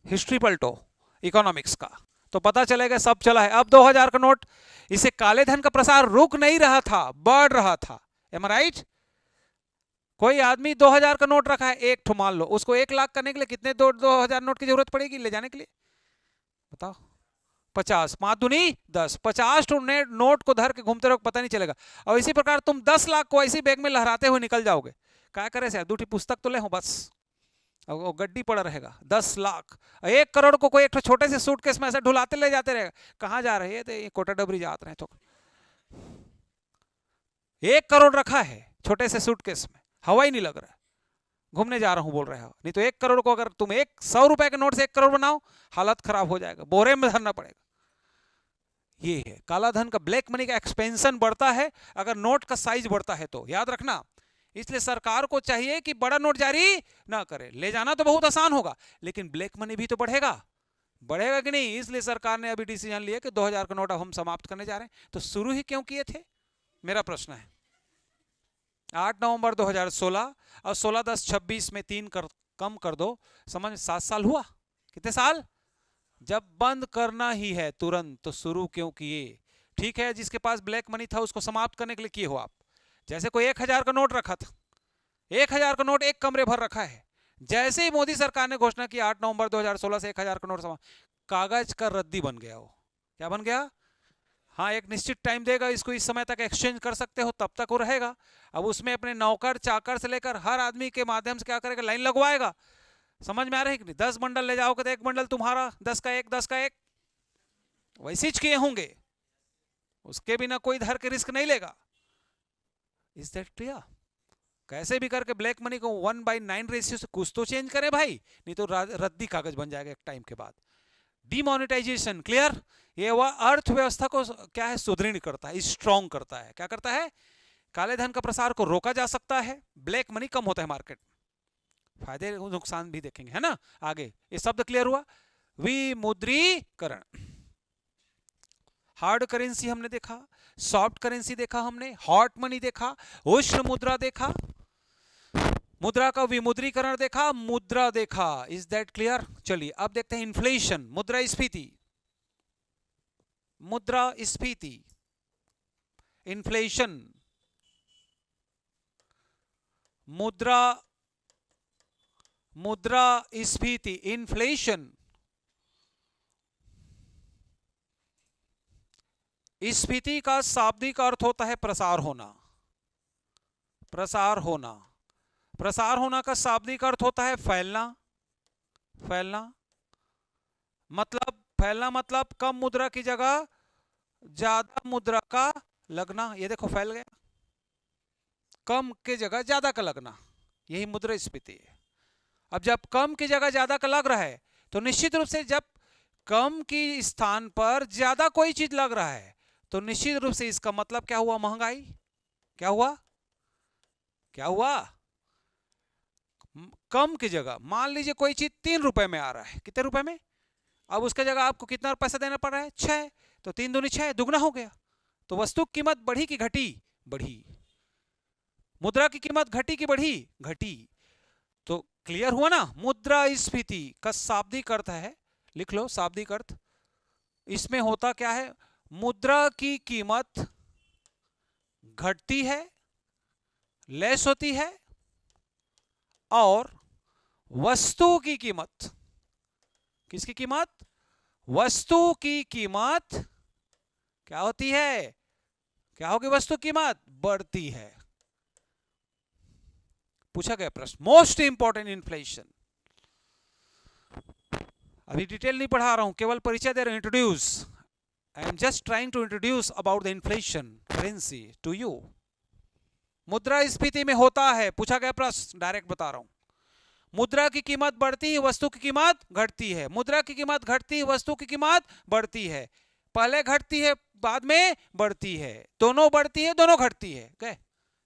हिस्ट्री पलटो इकोनॉमिक्स का तो पता चलेगा सब चला है। अब 2000 का नोट, इसे काले धन का प्रसार रुक नहीं रहा था, बढ़ रहा था। एम आई राइट? कोई आदमी 2000 का नोट रखा है, एक ठो मान लो, उसको 1 लाख करने के लिए कितने 2000 नोट की जरूरत पड़ेगी ले जाने के लिए? बताओ। 50, 5 दूनी 10, 50 ठो नोट को धर के घूमते रहो, पता नहीं चलेगा। और इसी प्रकार तुम 10 लाख को ऐसी बैग में लहराते हुए निकल जाओगे। क्या करे से? दूठी पुस्तक तो ले हो बस, वो गड्डी पड़ा रहेगा। 10 लाख, 1 करोड़ को कोई एक छोटे से सूटकेस में ऐसे ढुलाते ले जाते रहेगा। कहाँ जा रहे हैं? तो ये कोटा डबरी जाते रहे। तो 1 करोड़ रखा है छोटे से सूटकेस में, हवा ही नहीं लग रहा है, घूमने जा रहा हूं बोल रहे हो। नहीं तो 1 करोड़ को अगर तुम 100 रुपए के नोट से 1 करोड़ बनाओ, हालत खराब हो जाएगा, बोरे में धरना पड़ेगा। ये है काला धन का, ब्लैक मनी का एक्सपेंशन बढ़ता है अगर नोट का साइज बढ़ता है तो, याद रखना। इसलिए सरकार को चाहिए कि बड़ा नोट जारी ना करे। ले जाना तो बहुत आसान होगा, लेकिन ब्लैक मनी भी तो बढ़ेगा, बढ़ेगा कि नहीं? इसलिए सरकार ने अभी डिसीजन लिया कि 2000 का नोट अब हम समाप्त करने जा रहे हैं। तो शुरू ही क्यों किए थे, मेरा प्रश्न है। 8 नवंबर 2016 और 16/10/26 में 3 कम कर दो, समझ में 7 साल हुआ। कितने साल? जब बंद करना ही है तुरंत तो शुरू क्यों किए? ठीक है, जिसके पास ब्लैक मनी था उसको समाप्त करने के लिए किए हो आप। जैसे कोई 1000 का नोट रखा था, 1000 का नोट एक कमरे भर रखा है, जैसे ही मोदी सरकार ने घोषणा की 8 नवंबर 2016 से 1000 का नोट कागज का रद्दी बन गया। वो क्या बन गया? हाँ, एक निश्चित टाइम देगा इसको, इस समय तक एक्सचेंज कर सकते हो, तब तक वो रहेगा। अब उसमें अपने नौकर चाकर से लेकर हर आदमी के माध्यम से क्या करेगा, लाइन लगवाएगा। समझ में आ रहा है कि नहीं? 10 बंडल ले जाओगे तो एक बंडल तुम्हारा, 10 का एक, 10 का एक, वैसे किए होंगे। उसके बिना कोई धर के रिस्क नहीं लेगा। Is that clear? कैसे भी करके ब्लैक मनी को 1/9 रेशियो से कुछ तो चेंज करें भाई, नहीं तो रद्दी कागज बन जाएगा एक टाइम के बाद। Demonetisation, clear? ये वह अर्थव्यवस्था को क्या है, सुदृढ़ करता है, स्ट्रॉन्ग करता है। क्या करता है? काले धन का प्रसार को रोका जा सकता है, ब्लैक मनी कम होता है मार्केट। फायदे नुकसान भी देखेंगे, है ना आगे। ये शब्द क्लियर हुआ? विमुद्रीकरण। हार्ड करेंसी हमने देखा, सॉफ्ट करेंसी देखा हमने, हॉट मनी देखा, उष्ण मुद्रा देखा, मुद्रा का विमुद्रीकरण देखा, मुद्रा देखा। Is that clear? चलिए अब देखते हैं इन्फ्लेशन, मुद्रास्फीति। मुद्रास्फीति, इन्फ्लेशन, मुद्रास्फीति, इन्फ्लेशन। स्फीति का शाब्दिक अर्थ होता है प्रसार होना। प्रसार होना, प्रसार होना का शाब्दिक अर्थ होता है फैलना। फैलना मतलब कम मुद्रा की जगह ज्यादा मुद्रा का लगना। ये देखो फैल गया, कम की जगह ज्यादा का लगना, यही मुद्रास्फीति है। अब जब कम की जगह ज्यादा का लग रहा है तो निश्चित रूप से जब कम की स्थान पर ज्यादा कोई चीज लग रहा है तो निश्चित रूप से इसका मतलब क्या हुआ? महंगाई। क्या हुआ? क्या हुआ? कम की जगह मान लीजिए कोई चीज 3 रुपए में आ रहा है, कितने रुपए में? अब उसके जगह आपको कितना पैसा देना पड़ रहा है? 6। तो 3 दूनी 6, दुगना हो गया। तो वस्तु की कीमत बढ़ी कि घटी? बढ़ी। मुद्रा की कीमत घटी कि बढ़ी? घटी। तो क्लियर हुआ ना? मुद्रास्फीति का शाब्दिक अर्थ है, लिख लो शाब्दिक अर्थ। इसमें होता क्या है? मुद्रा की कीमत घटती है, लेस होती है, और वस्तु की कीमत, किसकी कीमत? वस्तु की कीमत क्या होती है? क्या होगी? वस्तु कीमत बढ़ती है। पूछा गया प्रश्न, मोस्ट इंपॉर्टेंट इन्फ्लेशन। अभी डिटेल नहीं पढ़ा रहा हूं, केवल परिचय दे रहा हूं, introduce. I am just trying to introduce about the inflation currency to you. मुद्रास्फीति में होता है, पूछा गया प्रश्न, डायरेक्ट बता रहा हूं। मुद्रा की कीमत बढ़ती है, वस्तु की कीमत घटती है। मुद्रा की कीमत घटती है, वस्तु की कीमत बढ़ती है। पहले घटती है, बाद में बढ़ती है। दोनों बढ़ती है, दोनों घटती है। क्या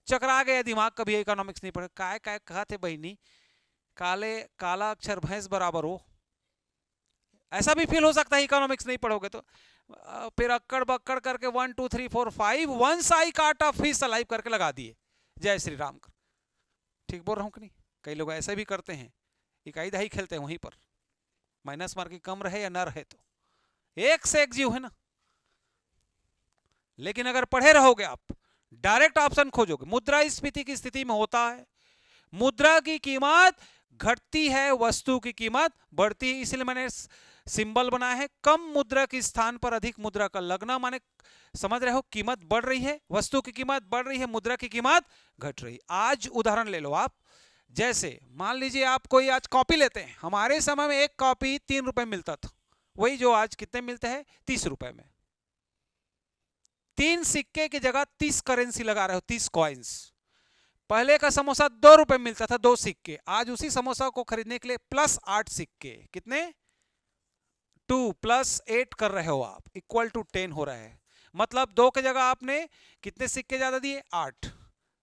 चकरा गया दिमाग? कभी इकोनॉमिक्स नहीं पढ़े? काय काय कहा थे बहनी, काला अक्षर भैंस बराबर हो, ऐसा भी फील हो सकता है इकोनॉमिक्स नहीं पढ़ोगे तो। फिर अक्कड़ बक्कड़ करके 1 2 3 4 5 वंस आई काट अ फिश अलाइव करके लगा दिए, जय श्री राम कर। ठीक बोल रहा हूं कि नहीं? कई लोग ऐसे भी करते हैं, इकाई दहाई खेलते हैं वहीं पर, माइनस मार्किंग कम रहे या न रहे तो एक से एक जीव है ना। लेकिन अगर पढ़े रहोगे आप, डायरेक्ट ऑप्शन खोजोगे, मुद्रास्फीति की स्थिति में होता है मुद्रा की कीमत घटती है, वस्तु की कीमत बढ़ती है। इसलिए मैंने सिंबल बनाया है, कम मुद्रा के स्थान पर अधिक मुद्रा का लगना, माने समझ रहे हो, कीमत बढ़ रही है, वस्तु की कीमत बढ़ रही है, मुद्रा की कीमत घट रही। आज उदाहरण ले लो आप, जैसे मान लीजिए आप कोई आज कॉपी लेते हैं, हमारे समय में एक कॉपी 3 रुपए मिलता था, वही जो आज कितने मिलते हैं? 30 रुपए में। 3 सिक्के की जगह 30 करेंसी लगा रहे हो, 30 कॉइन्स। पहले का समोसा 2 रुपए मिलता था, 2 सिक्के। आज उसी समोसा को खरीदने के लिए प्लस 8 सिक्के, कितने? 2 + 8 कर रहे हो आप, इक्वल टू 10 हो रहा है। मतलब 2 की जगह आपने कितने सिक्के ज्यादा दिए? 8।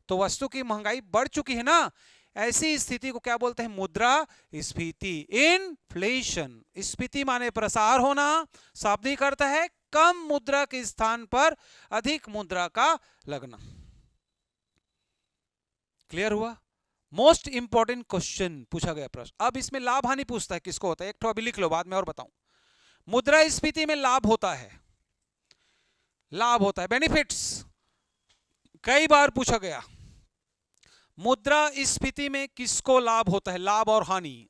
तो वस्तु की महंगाई बढ़ चुकी है ना। ऐसी स्थिति को क्या बोलते हैं? मुद्रास्फीति, इन्फ्लेशन। स्फीति माने प्रसार होना, शाब्दिक अर्थ है कम मुद्रा के स्थान पर अधिक मुद्रा का लगना। क्लियर हुआ? मोस्ट इंपॉर्टेंट क्वेश्चन पूछा गया प्रश्न। अब इसमें लाभ हानि पूछता है, किसको होता है? एक तो अभी लिख लो, बाद में और बताऊं। मुद्रास्फीति में लाभ होता है, लाभ होता है, बेनिफिट्स कई बार पूछा गया। मुद्रास्फीति में किसको लाभ होता है? लाभ और हानि,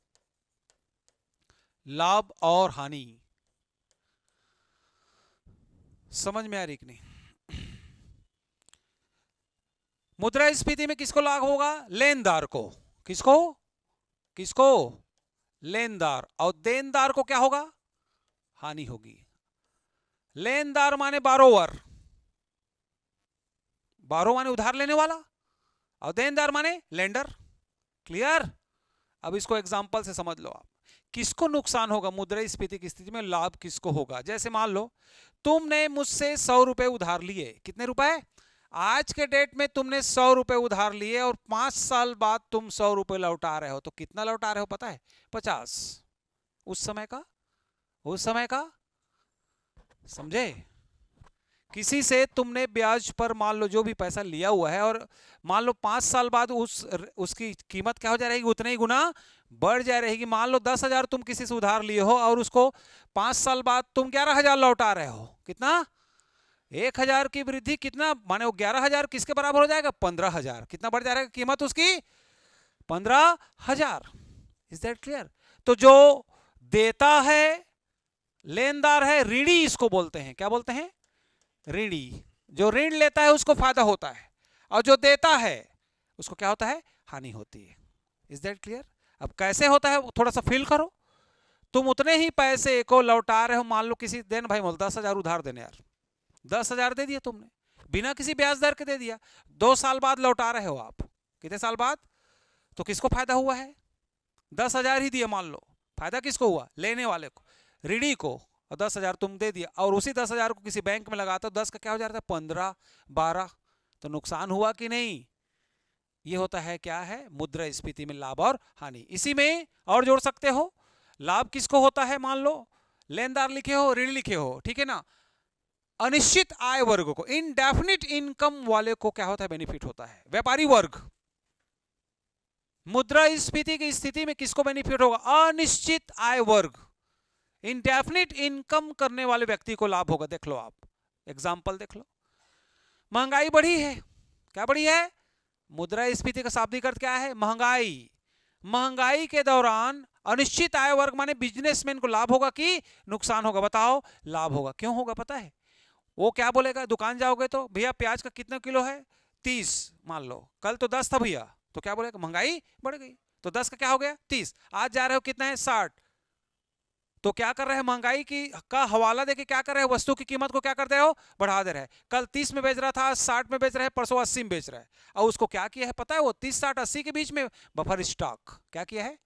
लाभ और हानि समझ में आ रही कि नहीं? मुद्रास्फीति में किसको लाभ होगा? लेनदार को। किसको? किसको? लेनदार। और देनदार को क्या होगा? हानि होगी। लेनदार माने बारोवर, बारो माने उधार लेने वाला, और देनदार माने लेंडर। क्लियर? अब इसको एग्जांपल से समझ लो आप। किसको नुकसान होगा मुद्रास्फीति की स्थिति में? लाभ किसको होगा? जैसे मान लो तुमने मुझसे 100 रुपए उधार लिए। कितने रुपए? आज के डेट में तुमने 100 रुपए उधार लिए और 5 साल बाद तुम 100 रुपए लौटा रहे हो, तो कितना लौटा रहे हो पता है? 50। उस समय का, उस समय का, समझे? किसी से तुमने ब्याज पर मान लो जो भी पैसा लिया हुआ है, और मान लो 5 साल बाद उसकी कीमत क्या हो जा रहेगी? उतने ही गुना बढ़ जा रहेगी। मान लो 10,000 तुम किसी से उधार लिए हो और उसको 5 साल बाद तुम 11,000 लौटा रहे हो। कितना? 1,000 की वृद्धि, कितना माने वो 11,000 किसके बराबर हो जाएगा? 15,000। कितना बढ़ जाएगा कीमत उसकी? 15,000। Is that clear? तो जो देता है लेनदार है, ऋणी इसको बोलते हैं। क्या बोलते हैं? ऋणी। जो ऋण लेता है उसको फायदा होता है, और जो देता है उसको क्या होता है? हानि होती है। Is that clear? अब कैसे होता है थोड़ा सा फील करो। तुम उतने ही पैसे को लौटा रहे हो, मान लो किसी दिन भाई बोल 10,000 उधार देने, यार 10,000 दे दिया तुमने, बिना किसी ब्याज दर के दे दिया। 2 साल बाद लौटा रहे हो आप। कितने साल बाद? तो किसको फायदा हुआ है? 10,000 ही दिया मान लो, फायदा किसको हुआ? लेने वाले को, ऋणी को। और 10,000 तुम दे दिया, और उसी 10,000 को किसी बैंक में लगाते हो, 10 का क्या हो जाता है? 15, 12। तो नुकसान हुआ कि नहीं? ये होता है क्या है? मुद्रास्फीति में लाभ और हानि। इसी में और जोड़ सकते हो। लाभ किसको होता है? मान लो लेनदार लिखे हो, ऋण लिखे हो, ठीक है ना। अनिश्चित आय वर्ग को, इनडेफिनिट इनकम वाले को क्या होता है? बेनिफिट होता है, व्यापारी वर्ग। मुद्रास्फीति की स्थिति में किसको बेनिफिट होगा? अनिश्चित आय वर्ग, इनडेफिनिट इनकम करने वाले व्यक्ति को लाभ होगा। देख लो आप, एग्जांपल देख लो। महंगाई बढ़ी है। क्या बढ़ी है? मुद्रास्फीति का शाब्दिक अर्थ क्या है? महंगाई। महंगाई के दौरान अनिश्चित आय वर्ग माने बिजनेसमैन को लाभ होगा कि नुकसान होगा? बताओ। लाभ होगा। क्यों होगा पता है? वो क्या बोलेगा? दुकान जाओगे तो भैया प्याज का कितना किलो है? 30 मान लो, कल तो 10 था भैया, तो क्या बोलेगा? महंगाई बढ़ गई, तो 10 का क्या हो गया? 30। आज जा रहे हो कितना है? 60। तो क्या कर रहे हैं? महंगाई की का हवाला देके क्या कर रहे हैं? वस्तु की कीमत को क्या कर दे रहे हो? बढ़ा दे रहे हैं। कल 30 में बेच रहा था, 60 में बेच रहे हैं, परसों 80 में बेच रहा है। और उसको क्या किया है पता है? वो 30, 60, 80 के बीच में बफर स्टॉक क्या किया है?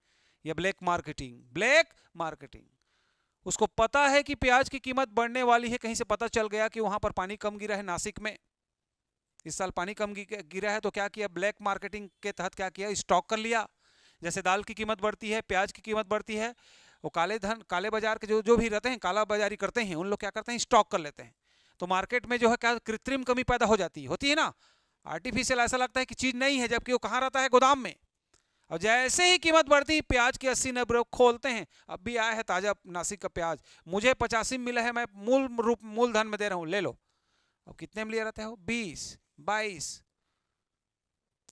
ये ब्लैक मार्केटिंग, ब्लैक मार्केटिंग। उसको पता है कि प्याज की कीमत बढ़ने वाली है, कहीं से पता चल गया कि वहां पर पानी कम गिरा है, नासिक में इस साल पानी कम गिरा है, तो क्या किया? ब्लैक मार्केटिंग के तहत क्या किया? स्टॉक कर लिया। जैसे दाल की कीमत बढ़ती है, प्याज की कीमत बढ़ती है, वो काले धन, काले बाजार के जो भी रहते हैं, काला बाजारी करते हैं, उन लोग क्या करते हैं? स्टॉक कर लेते हैं। तो मार्केट में जो है क्या कृत्रिम कमी पैदा हो जाती है, होती है ना, आर्टिफिशियल। ऐसा लगता है कि चीज नहीं है, जबकि वो कहाँ रहता है? गोदाम में। और जैसे ही कीमत बढ़ती, प्याज की 80-90 खोलते हैं। अब भी आया है ताजा नासिक का प्याज, मुझे 85 मिला है, मैं मूलधन में दे रहा हूं, ले लो। अब कितने में ले रहते हो? 20, 22।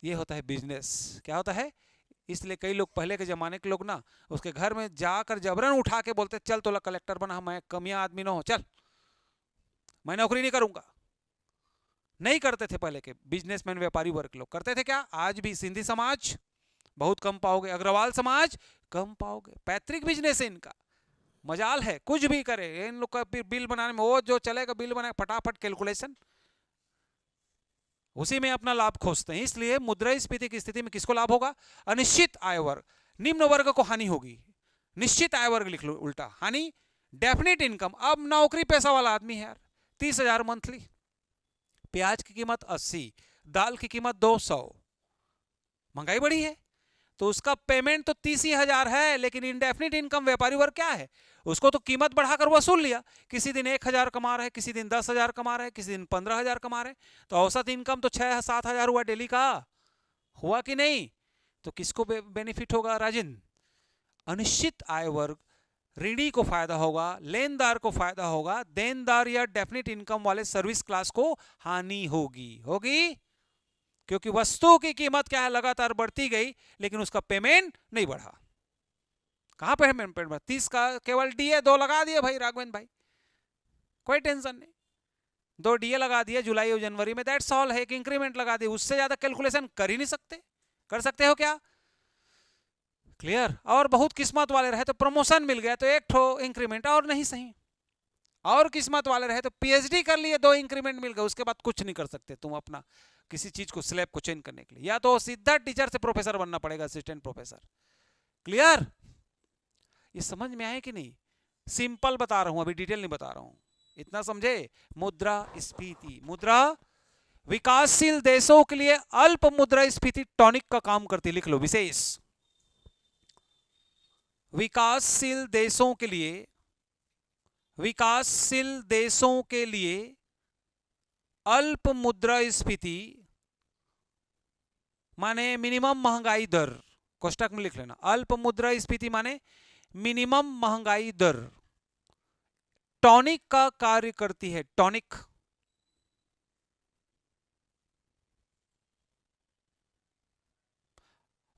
ये होता है बिजनेस। क्या होता है? इसलिए कई लोग, पहले के जमाने के लोग ना, उसके घर में जाकर जबरन उठा के बोलते, चल तोला कलेक्टर बना, मैं कमियां आदमी ना हो, चल मैं नौकरी नहीं करूंगा। नहीं करते थे पहले के बिजनेसमैन, व्यापारी वर्ग लोग। करते थे क्या? आज भी सिंधी समाज बहुत कम पाओगे, अग्रवाल समाज कम पाओगे। पैतृक बिजनेस है इनका, मजाल है, कुछ भी करे इन लोग का। बिल बनाने में वो जो चलेगा, बिल बना फटाफट कैलकुलेशन, उसी में अपना लाभ खोजते हैं। इसलिए मुद्रास्फीति की स्थिति में किसको लाभ होगा? अनिश्चित आय वर्ग। निम्न वर्ग को हानि होगी। निश्चित आय वर्ग लिख लो उल्टा, हानि डेफिनेट इनकम। अब नौकरी पैसा वाला आदमी है यार, 30,000 मंथली, प्याज की कीमत 80, दाल की कीमत 200, महंगाई बढ़ी है, तो उसका पेमेंट तो 30,000 है, लेकिन इंडेफिनिट इनकम व्यापारी वर्ग क्या है, उसको तो कीमत बढ़ाकर वसूल लिया। किसी दिन 1,000 कमा रहे, किसी दिन 10,000 कमा रहे, किसी दिन 15,000 कमा रहे, तो औसत इनकम तो 6-7 हजार हुआ डेली का, हुआ कि नहीं? तो किसको बेनिफिट होगा राजन? अनिश्चित आय वर्ग ऋणी को फायदा होगा, लेनदार को फायदा होगा, देनदार या डेफिनिट इनकम वाले सर्विस क्लास को हानि होगी, क्योंकि वस्तु की कीमत क्या है, लगातार बढ़ती गई, लेकिन उसका पेमेंट नहीं बढ़ा। कहां पेमेंट बढ़ा? 30 का केवल डीए 2 लगा दिए भाई राघवेंद्र भाई, कोई टेंशन नहीं, 2 डीए लगा दिए जुलाई और जनवरी में, दैट्स ऑल है। एक इंक्रीमेंट लगा दिए, उससे ज्यादा कैलकुलेशन कर ही नहीं सकते। कर सकते हो क्या? क्लियर? और बहुत किस्मत वाले रहे तो प्रमोशन मिल गया तो 1 ठो इंक्रीमेंट, और नहीं सही, और किस्मत वाले रहे तो पीएचडी कर लिए 2 इंक्रीमेंट मिल गए, उसके बाद कुछ नहीं कर सकते तुम अपना किसी चीज को स्लैब को चेंज करने के लिए, या तो सीधा टीचर से प्रोफेसर बनना पड़ेगा, असिस्टेंट प्रोफेसर। क्लियर? ये समझ में आए कि नहीं? सिंपल बता रहा हूं, अभी डिटेल नहीं बता रहा हूं, इतना समझे? मुद्रास्फीति, मुद्रा विकासशील देशों के लिए अल्प मुद्रास्फीति टॉनिक का काम करती, लिख लो विशेष। विकासशील देशों के लिए, विकासशील देशों के लिए अल्प मुद्रास्फीति माने मिनिमम महंगाई दर, कोष्टक में लिख लेना, अल्प मुद्रास्फीति माने मिनिमम महंगाई दर टॉनिक का कार्य करती है। टॉनिक,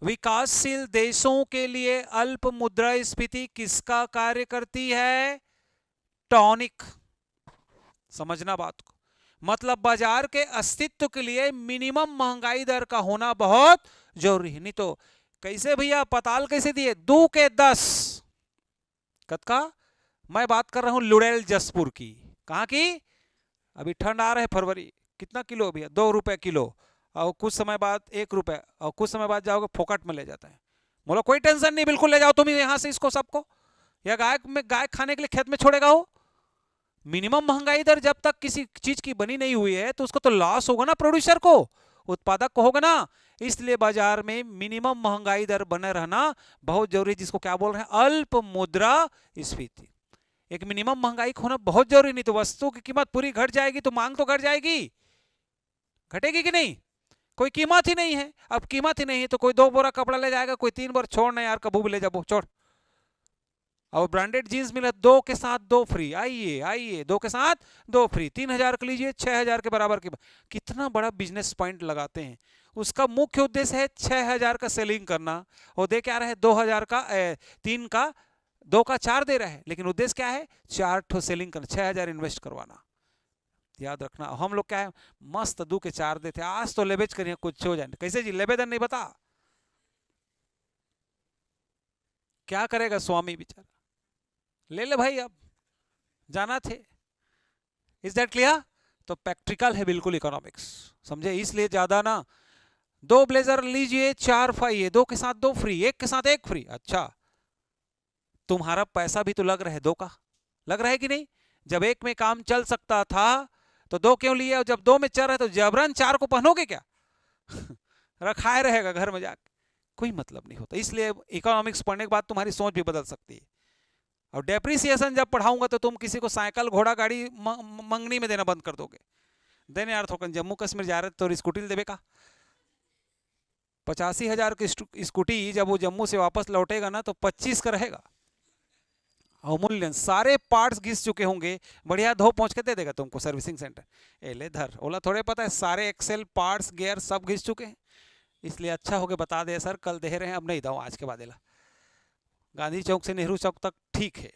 विकासशील देशों के लिए अल्प मुद्रास्फीति किसका कार्य करती है? टॉनिक। समझना बात को, मतलब बाजार के अस्तित्व के लिए मिनिमम महंगाई दर का होना बहुत जरूरी है, नहीं तो कैसे भैया पताल कैसे दिए? 2 के 10 कद का। मैं बात कर रहा हूं लुड़ेल जसपुर की। कहां की? अभी ठंड आ रहा है, फरवरी, कितना किलो भैया? 2 रुपए किलो, और कुछ समय बाद 1 रुपए, और कुछ समय बाद जाओगे फोकट में ले जाता है। बोलो कोई टेंशन नहीं, बिल्कुल ले जाओ तुम यहां से इसको सबको, या गाय में गाय खाने के लिए खेत में छोड़ेगा हो। मिनिमम महंगाई दर जब तक किसी चीज की बनी नहीं हुई है तो उसको तो लॉस होगा ना, प्रोड्यूसर को, उत्पादक को होगा ना। इसलिए बाजार में मिनिमम महंगाई दर बने रहना बहुत जरूरी है, जिसको क्या बोल रहे हैं? अल्प मुद्रास्फीति। एक मिनिमम महंगाई होना बहुत जरूरी, नहीं तो वस्तु की कीमत पूरी घट जाएगी तो मांग तो घट जाएगी, घटेगी कि नहीं? कोई कीमत ही नहीं है। अब कीमत ही नहीं है तो कोई 2 बोरा कपड़ा ले जाएगा, कोई 3 बोरा, छोड़ ना यार, कबू भी ले जाओ, छोड़। और ब्रांडेड जीन्स मिला 2 के साथ 2 फ्री, आइए आइए 2 के साथ 2 फ्री, 3,000 का लीजिए 6,000 के बराबर की। कितना बड़ा बिजनेस पॉइंट लगाते हैं। उसका मुख्य उद्देश्य है 6,000 का सेलिंग करना, और दे क्या रहे? 2,000 का 3 का 2 का 4 दे रहा है, लेकिन उद्देश्य क्या है? 4 ठो सेलिंग करना, 6,000 इन्वेस्ट करवाना। याद रखना, हम लोग क्या है, मस्त 2 के 4 देते, आज तो लेबेज करिए कुछ हो जाए। कैसे जी? लेबेदन नहीं बता, क्या करेगा स्वामी बेचारा? ले ले भाई, अब जाना थे। Is that clear? तो प्रैक्टिकल है बिल्कुल इकोनॉमिक्स, समझे? इसलिए ज्यादा ना, 2 ब्लेजर लीजिए 4 पाइए, 2 के साथ 2 फ्री, 1 के साथ 1 फ्री। अच्छा, तुम्हारा पैसा भी तो लग रहा है 2 का, लग रहा है कि नहीं? जब 1 में काम चल सकता था तो 2 क्यों लिए? और जब 2 में चल रहा है तो जबरन 4 को पहनोगे क्या? रखाए रहेगा घर में जाके, कोई मतलब नहीं होता। इसलिए इकोनॉमिक्स पढ़ने के बाद तुम्हारी सोच भी बदल सकती है। और डेप्रिसिएशन जब पढ़ाऊंगा तो तुम किसी को साइकिल घोड़ा गाड़ी मंगनी में देना बंद कर दोगे। देने यार थोकन जम्मू कश्मीर जा रहे तो स्कूटी देवे का 85,000 की स्कूटी जब वो जम्मू से वापस लौटेगा ना तो 25 का रहेगा। अमूल्य सारे पार्ट्स घिस चुके होंगे, बढ़िया धो पहुंच के दे देगा तुमको सर्विसिंग सेंटर। एले धर ओला थोड़े पता है, सारे एक्सेल पार्ट्स गियर सब घिस चुके हैं। इसलिए अच्छा हो गया बता दे सर, कल दे रहे हैं, अब नहीं दो आज के बाद। गांधी चौक से नेहरू चौक तक ठीक है,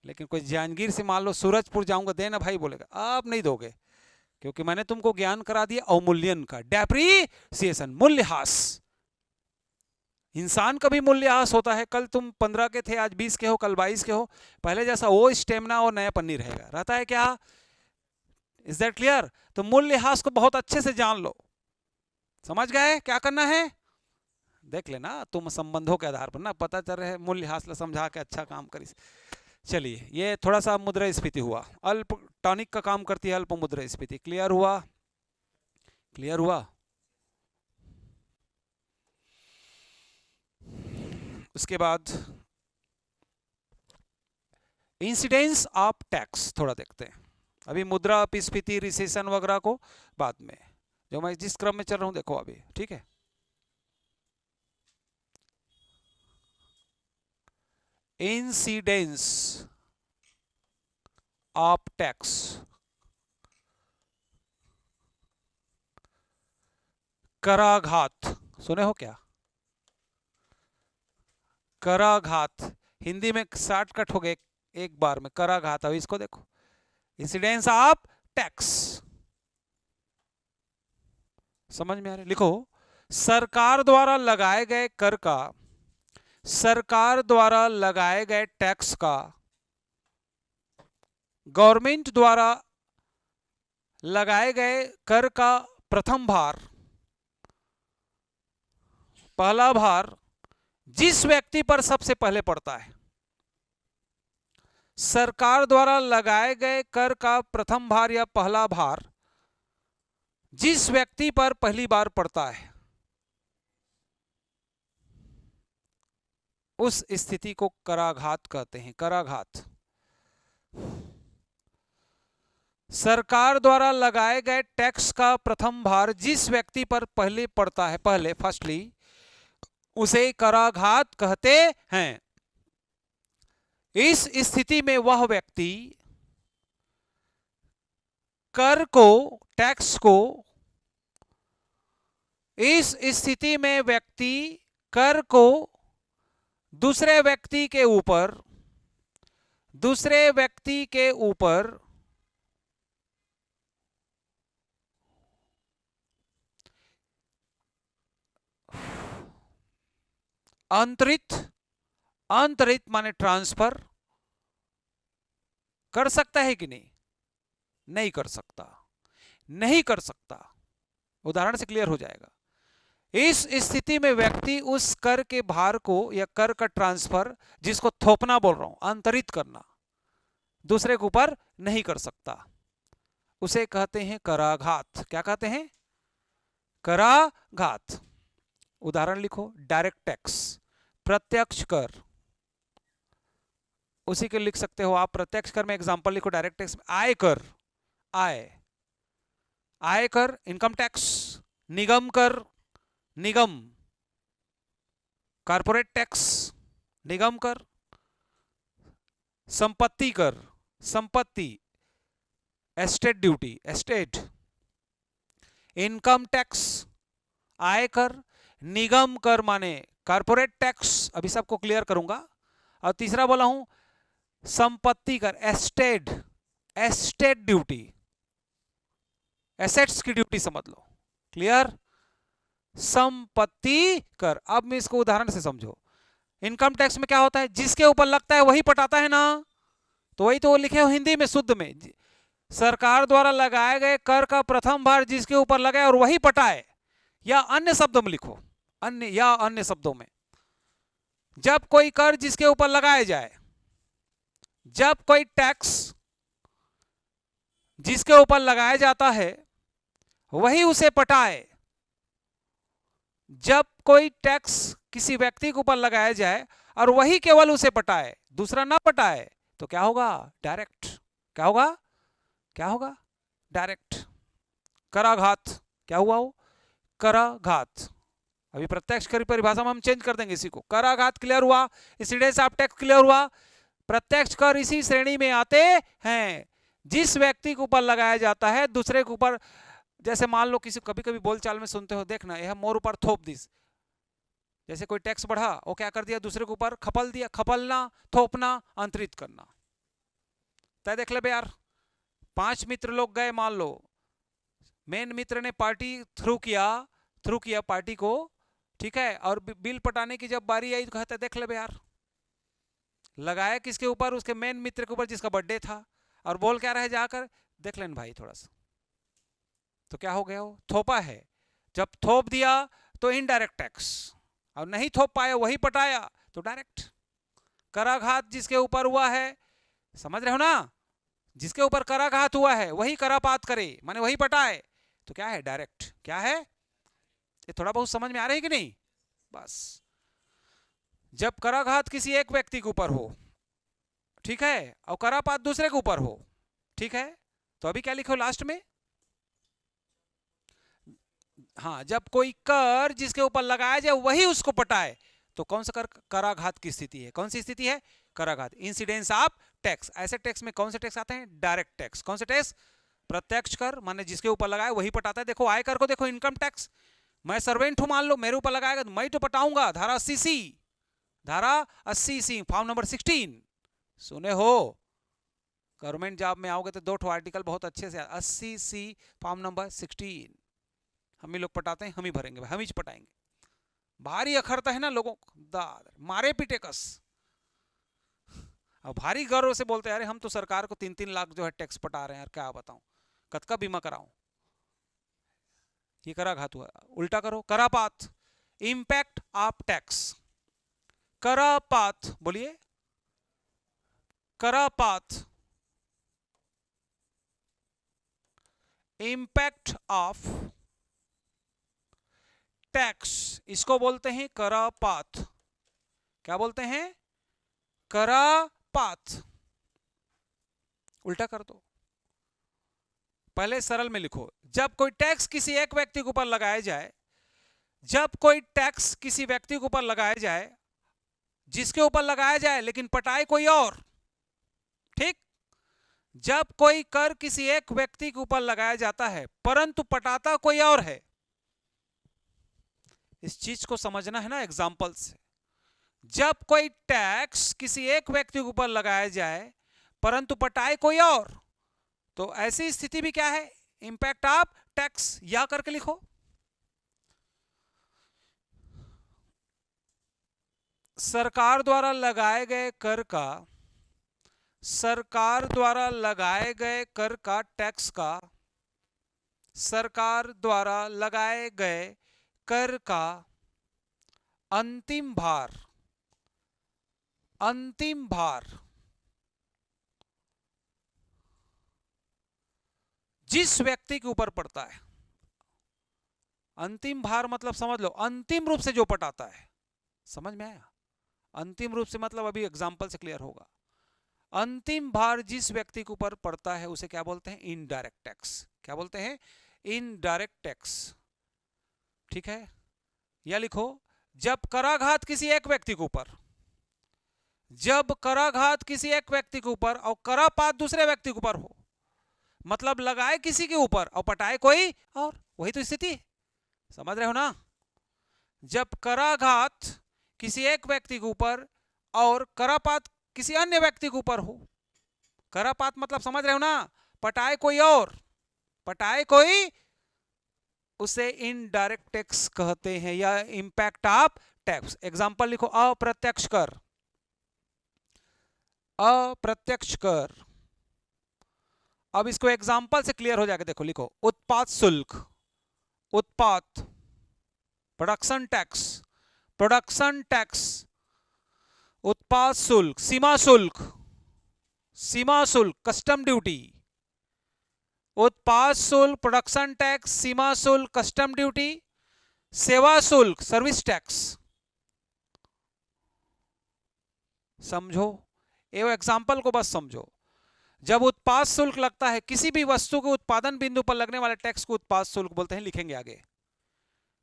लेकिन कोई जांजगीर से मान लो सूरजपुर जाऊंगा देना भाई, बोलेगा अब नहीं दोगे, क्योंकि मैंने तुमको ज्ञान करा दिया अवमूल्यन का, डेप्रिसिएशन, मूल्यह्रास। इंसान का भी मूल्यह्रास होता है। कल तुम 15 के थे, आज 20 के हो, कल 22 के हो, पहले जैसा वो स्टेमिना और नया पन्नी रहेगा, रहता है क्या? Is that clear? तो मूल्यह्रास को बहुत अच्छे से जान लो, समझ गए क्या करना है? देख लेना तुम संबंधों के आधार पर ना, पता चल रहा है मूल्यह्रास समझा के अच्छा काम करी। चलिए, ये थोड़ा सा मुद्रास्फीति हुआ, अल्प टॉनिक का काम करती है अल्प मुद्रास्फीति। क्लियर हुआ? क्लियर हुआ? उसके बाद इंसिडेंस ऑफ टैक्स थोड़ा देखते हैं। अभी मुद्रा अपस्फीति रिसेशन वगैरह को बाद में, जो मैं जिस क्रम में चल रहा हूं देखो अभी, ठीक है। इंसिडेंस ऑफ टैक्स, कराघात सुने हो क्या? कराघात हिंदी में शॉर्टकट हो गए एक बार में, कराघात। अब इसको देखो, इंसिडेंस ऑफ टैक्स, समझ में आ रहा है? लिखो, सरकार द्वारा लगाए गए कर का, सरकार द्वारा लगाए गए टैक्स का गवर्नमेंट द्वारा लगाए गए कर का प्रथम भार, पहला भार जिस व्यक्ति पर सबसे पहले पड़ता है। सरकार द्वारा लगाए गए कर का प्रथम भार या पहला भार जिस व्यक्ति पर पहली बार पड़ता है, उस स्थिति को कराघात कहते हैं। कराघात, सरकार द्वारा लगाए गए टैक्स का प्रथम भार जिस व्यक्ति पर पहले पड़ता है, पहले फर्स्टली, उसे कराघात कहते हैं। इस स्थिति में वह व्यक्ति कर को, टैक्स को, इस स्थिति में व्यक्ति कर को दूसरे व्यक्ति के ऊपर, दूसरे व्यक्ति के ऊपर अंतरित, अंतरित माने ट्रांसफर कर सकता है कि नहीं? नहीं कर सकता, नहीं कर सकता। उदाहरण से क्लियर हो जाएगा। इस स्थिति में व्यक्ति उस कर के भार को या कर का ट्रांसफर, जिसको थोपना बोल रहा हूं, अंतरित करना, दूसरे के ऊपर नहीं कर सकता, उसे कहते हैं कराघात। क्या कहते हैं? कराघात। उदाहरण लिखो, डायरेक्ट टैक्स, प्रत्यक्ष कर, उसी के लिख सकते हो आप। प्रत्यक्ष कर में एग्जांपल लिखो, डायरेक्ट टैक्स में आयकर, आय, आयकर, इनकम टैक्स, निगम कर, निगम, कारपोरेट टैक्स, निगम कर, संपत्ति कर, संपत्ति, estate duty, estate, income tax, आयकर, निगम कर माने कारपोरेट टैक्स, अभी सबको क्लियर करूंगा। और तीसरा बोला हूं संपत्ति कर, एस्टेट, एस्टेट ड्यूटी, एसेट्स की ड्यूटी समझ लो, क्लियर? संपत्ति कर। अब मैं इसको उदाहरण से समझो। इनकम टैक्स में क्या होता है? जिसके ऊपर लगता है वही पटाता है ना, तो वही तो लिखे हो हिंदी में शुद्ध में, सरकार द्वारा लगाए गए कर का प्रथम भार जिसके ऊपर लगाए और वही पटाए। या अन्य शब्दों में लिखो, अन्य या अन्य शब्दों में, जब कोई कर जिसके ऊपर लगाया जाए, जब कोई टैक्स जिसके ऊपर लगाया जाता है वही उसे पटाए, जब कोई टैक्स किसी व्यक्ति के ऊपर लगाया जाए और वही केवल उसे पटाए, दूसरा ना पटाए, तो क्या होगा? डायरेक्ट। क्या होगा? क्या होगा? डायरेक्ट। कराघात। क्या हुआ वो? कराघात। अभी प्रत्यक्ष कर परिभाषा में हम चेंज कर देंगे इसी को। कराघात क्लियर हुआ, इंसिडेंस ऑफ टैक्स क्लियर हुआ। प्रत्यक्ष कर इसी श्रेणी में आते हैं जिस व्यक्ति के ऊपर लगाया जाता है दूसरे के ऊपर। जैसे मान लो किसी, कभी कभी बोलचाल में सुनते हो, देखना, यह मोर ऊपर थोप दिस, जैसे कोई टैक्स बढ़ा, वो क्या कर दिया? दूसरे के ऊपर खपल दिया। खपलना, थोपना, अंतरित करना। तय देख ले यार, 5 मित्र लोग गए, मान लो मेन मित्र ने पार्टी थ्रू किया पार्टी को, ठीक है, और बिल पटाने की जब बारी आई तो कहते देख ले यार, लगाया किसके ऊपर? उसके मेन मित्र के ऊपर जिसका बर्थडे था, और बोल क्या रहे जाकर, देख लेना भाई थोड़ा सा। तो क्या हो गया? वो थोपा है। जब थोप दिया तो इनडायरेक्ट टैक्स, और नहीं थोप पाया वही पटाया तो डायरेक्ट। कराघात जिसके ऊपर हुआ है, समझ रहे हो ना, जिसके ऊपर कराघात हुआ है वही करापात करे, माने वही पटाए, तो क्या है? डायरेक्ट। क्या है? ये थोड़ा बहुत समझ में आ रही है कि नहीं? बस जब कराघात किसी एक व्यक्ति के ऊपर हो, ठीक है, और करापात दूसरे के ऊपर हो, ठीक है, तो अभी क्या लिखो लास्ट में, हाँ, जब कोई कर जिसके ऊपर लगाया जाए वही उसको पटाए, तो कौन सा कर कराघात की स्थिति है, कौन सी स्थिति है, कराघात। इंसिडेंस ऑफ टैक्स, ऐसे टैक्स में कौन से टैक्स आते हैं, डायरेक्ट टैक्स। कौन से टैक्स, प्रत्यक्ष कर, माने जिसके ऊपर लगाए वही पटाता है। देखो आयकर को देखो, इनकम टैक्स, मैं सर्वेंट हूं मान लो, मेरे ऊपर लगाएगा तो मैं तो पटाऊंगा, धारा 80C, धारा 80C फॉर्म नंबर 16 सुने हो, गवर्नमेंट जॉब में आओगे तो 2 आर्टिकल बहुत अच्छे से, 80C फॉर्म नंबर 16 हम ही लोग पटाते हैं, हम ही भरेंगे, हम ही पटाएंगे। भारी अखरता है ना लोगों को, मारे पीटे कस, अब भारी गर्व से बोलते हैं अरे हम तो सरकार को 3-3 लाख जो है टैक्स पटा रहे हैं यार, क्या बताऊं, कद का बीमा कराऊं, ये कराघात हुआ। उल्टा करो, करापात, इंपैक्ट ऑफ टैक्स, करापात, बोलिए करापात, इंपैक्ट ऑफ टैक्स, इसको बोलते हैं करापात। क्या बोलते हैं, करापात। उल्टा कर दो, पहले सरल में लिखो, जब कोई टैक्स किसी एक व्यक्ति के ऊपर लगाया जाए, जब कोई टैक्स किसी व्यक्ति के ऊपर लगाया जाए, जिसके ऊपर लगाया जाए लेकिन पटाए कोई और, ठीक, जब कोई कर किसी एक व्यक्ति के ऊपर लगाया जाता है परंतु पटाता कोई और है, इस चीज को समझना है ना एग्जाम्पल से। जब कोई टैक्स किसी एक व्यक्ति के ऊपर लगाया जाए परंतु पटाए कोई और, तो ऐसी स्थिति भी क्या है, इंपैक्ट ऑफ टैक्स, या करके लिखो। सरकार द्वारा लगाए गए कर का, सरकार द्वारा लगाए गए कर का, टैक्स का, सरकार द्वारा लगाए गए कर का अंतिम भार, अंतिम भार जिस व्यक्ति के ऊपर पड़ता है, अंतिम भार मतलब समझ लो अंतिम रूप से जो पटाता है, समझ में आया, अंतिम रूप से मतलब अभी एग्जांपल से क्लियर होगा। अंतिम भार जिस व्यक्ति के ऊपर पड़ता है उसे क्या बोलते हैं, इनडायरेक्ट टैक्स। क्या बोलते हैं, इनडायरेक्ट टैक्स, ठीक है। या लिखो, जब कराघात किसी एक व्यक्ति के ऊपर, जब कराघात किसी एक व्यक्ति के ऊपर और करापात दूसरे व्यक्ति के ऊपर हो, मतलब लगाए किसी के ऊपर और पटाए कोई और, वही तो स्थिति है, समझ रहे हो ना। जब कराघात किसी एक व्यक्ति के ऊपर और करापात किसी अन्य व्यक्ति के ऊपर हो, करापात मतलब समझ रहे हो ना, पटाए कोई और, पटाए कोई, उसे इनडायरेक्ट टैक्स कहते हैं या इंपैक्ट ऑफ टैक्स। एग्जांपल लिखो, अप्रत्यक्ष कर, अप्रत्यक्ष कर। अब इसको एग्जांपल से क्लियर हो जाएगा, देखो लिखो, उत्पाद शुल्क, उत्पाद, प्रोडक्शन टैक्स, प्रोडक्शन टैक्स, उत्पाद शुल्क, सीमा शुल्क, सीमा शुल्क, कस्टम ड्यूटी, उत्पाद शुल्क, प्रोडक्शन टैक्स, सीमा शुल्क, कस्टम ड्यूटी, सेवा शुल्क, सर्विस टैक्स। समझो, ये एग्जांपल को बस समझो। जब उत्पाद शुल्क लगता है, किसी भी वस्तु के उत्पादन बिंदु पर लगने वाले टैक्स को उत्पाद शुल्क बोलते हैं, लिखेंगे आगे।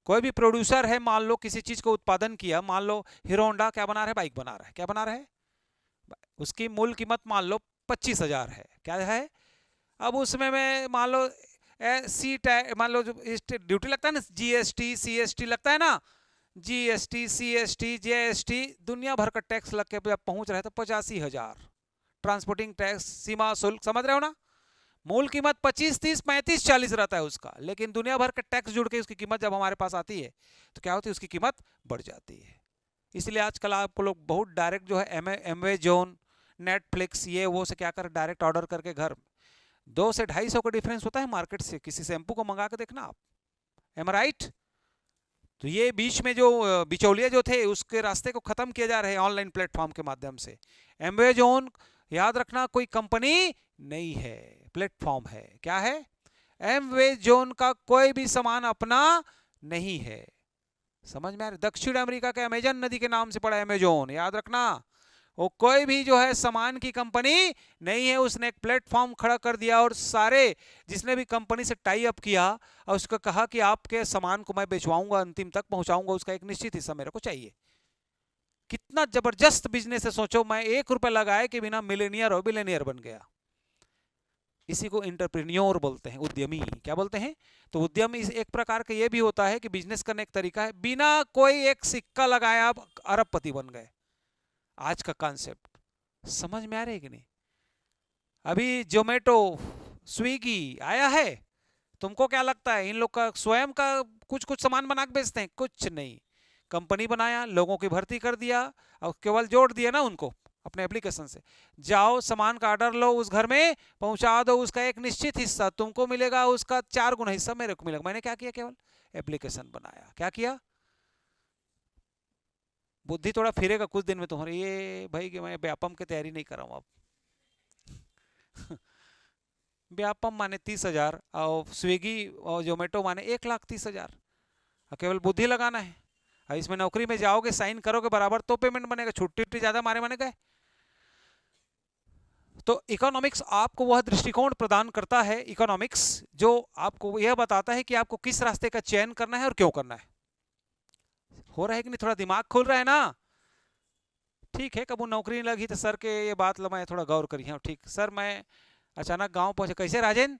कोई भी प्रोड्यूसर है, मान लो किसी चीज को उत्पादन किया, मान लो हीरो होंडा क्या बना रहा है, बाइक बना रहा है, क्या बना रहा है, उसकी मूल कीमत मान लो 25,000 है, क्या है। अब उसमें मैं मान लो सी टैग, मान लो ड्यूटी लगता है ना, जीएसटी सीएसटी लगता है ना, जीएसटी सीएसटी जीएसटी, दुनिया भर का टैक्स लग के जब पहुंच रहा है तो 85,000, ट्रांसपोर्टिंग टैक्स, सीमा शुल्क, समझ रहे हो ना। मूल कीमत 25, 30, 35, 40 रहता है उसका, लेकिन दुनिया भर के टैक्स जुड़ के उसकी कीमत जब हमारे पास आती है तो क्या होती है, उसकी कीमत बढ़ जाती है। इसलिए आजकल आपको लोग बहुत डायरेक्ट जो है अमेज़न, नेटफ्लिक्स, ये वो से क्या कर डायरेक्ट ऑर्डर करके घर 200 से 250 का डिफरेंस होता है मार्केट से। किसी शैम्पू को मंगा के देखना आप, एम राइट। तो ये बीच में जो बिचौलिए जो थे उसके रास्ते को खत्म किया जा रहे हैं ऑनलाइन प्लेटफॉर्म के माध्यम से। अमेज़न याद रखना कोई कंपनी नहीं है, प्लेटफॉर्म है। क्या है, अमेज़न का कोई भी सामान अपना नहीं है, समझ में आ रहा है? दक्षिण अमेरिका के अमेजन नदी के नाम से पड़ा है अमेजोन, याद रखना। वो कोई भी जो है सामान की कंपनी नहीं है, उसने एक प्लेटफॉर्म खड़ा कर दिया और सारे जिसने भी कंपनी से टाई अप किया और उसको कहा कि आपके सामान को मैं बेचवाऊंगा, अंतिम तक पहुंचाऊंगा, उसका एक निश्चित हिस्सा मेरे को चाहिए। कितना जबरदस्त बिजनेस है, सोचो मैं 1 रुपया लगाए के बिना मिलेनियर और बिलेनियर बन गया। इसी को इंटरप्रेन्योर बोलते हैं, उद्यमी। क्या बोलते हैं? तो उद्यम इस एक प्रकार का ये भी होता है कि बिजनेस करने का तरीका है, बिना कोई एक सिक्का लगाया आप अरबपति बन गए। आज का कॉन्सेप्ट समझ में आ रही है कि नहीं? अभी जोमेटो, स्विगी आया है, तुमको क्या लगता है इन लोग का स्वयं का कुछ कुछ सामान बना के बेचते हैं? कुछ नहीं, कंपनी बनाया, लोगों की भर्ती कर दिया और केवल जोड़ दिया ना उनको अपने एप्लीकेशन से, जाओ सामान का ऑर्डर लो, उस घर में पहुंचा दो, उसका एक निश्चित हिस्सा तुमको मिलेगा, उसका 4 गुना हिस्सा मेरे को मिलेगा। मैंने क्या किया? केवल एप्लीकेशन बनाया। क्या किया? बुद्धि थोड़ा फिरेगा कुछ दिन में तुम्हारे, ये भाई कि मैं व्यापम की तैयारी नहीं कर रहा हूं अब। व्यापम माने 30,000 और स्विगी और जोमेटो माने 1,30,000। केवल बुद्धि लगाना है। इसमें नौकरी में जाओगे, साइन करोगे बराबर तो पेमेंट बनेगा, छुट्टी ज्यादा मारे माने गए। तो इकोनॉमिक्स आपको वह दृष्टिकोण प्रदान करता है, इकोनॉमिक्स जो आपको यह बताता है कि आपको किस रास्ते का चयन करना है और क्यों करना है। हो रहा है कि नहीं? थोड़ा दिमाग खुल रहा है ना? ठीक है, कब नौकरी लगी तो सर के ये बात मैं थोड़ा गौर करी है। ठीक सर, मैं अचानक गांव पहुंचे। कैसे राजेन,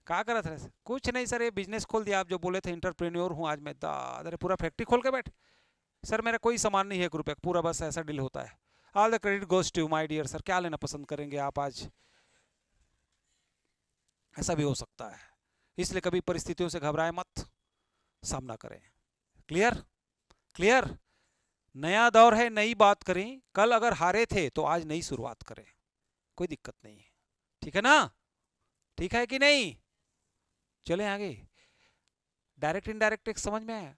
क्या कर रहे थे? कुछ नहीं सर, ये बिजनेस खोल दिया, आप जो बोले थे इंटरप्रेन्योर हूँ आज मैं। दादर पूरा फैक्ट्री खोल के बैठ। सर मेरा कोई सामान नहीं है 1 रुपये, पूरा बस ऐसा डील होता है। All the credit goes to my dear sir. क्या लेना पसंद करेंगे आप आज? ऐसा भी हो सकता है, इसलिए कभी परिस्थितियों से घबराए मत, सामना करें। क्लियर? क्लियर? नया दौर है, नई बात करें। कल अगर हारे थे तो आज नई शुरुआत करें, कोई दिक्कत नहीं है। ठीक है ना? ठीक है कि नहीं? चलें आगे। डायरेक्ट इनडायरेक्ट टैक्स समझ में आया?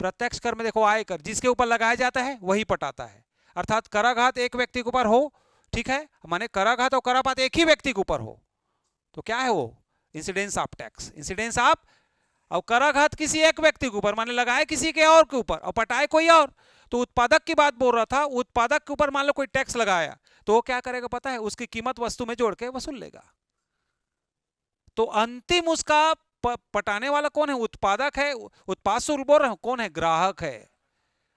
प्रत्यक्ष कर में देखो, आयकर जिसके ऊपर लगाया जाता है वही पटाता है, अर्थात कराघात एक व्यक्ति के ऊपर हो, ठीक है, माने कराघात और करापात एक ही व्यक्ति के ऊपर हो तो क्या है वो? Incidence of tax. Incidence of, और कराघात किसी एक व्यक्ति के ऊपर, माने लगाए किसी के और के ऊपर और पटाए कोई और। तो उत्पादक की बात बोल रहा था, उत्पादक के ऊपर मान लो कोई टैक्स लगाया तो वो क्या करेगा पता है? उसकी कीमत वस्तु में जोड़ के वसूल लेगा। तो अंतिम उसका पटाने वाला कौन है? उत्पादक है। उत्पाद शुल्क बोल रहा हूं, कौन है? ग्राहक है।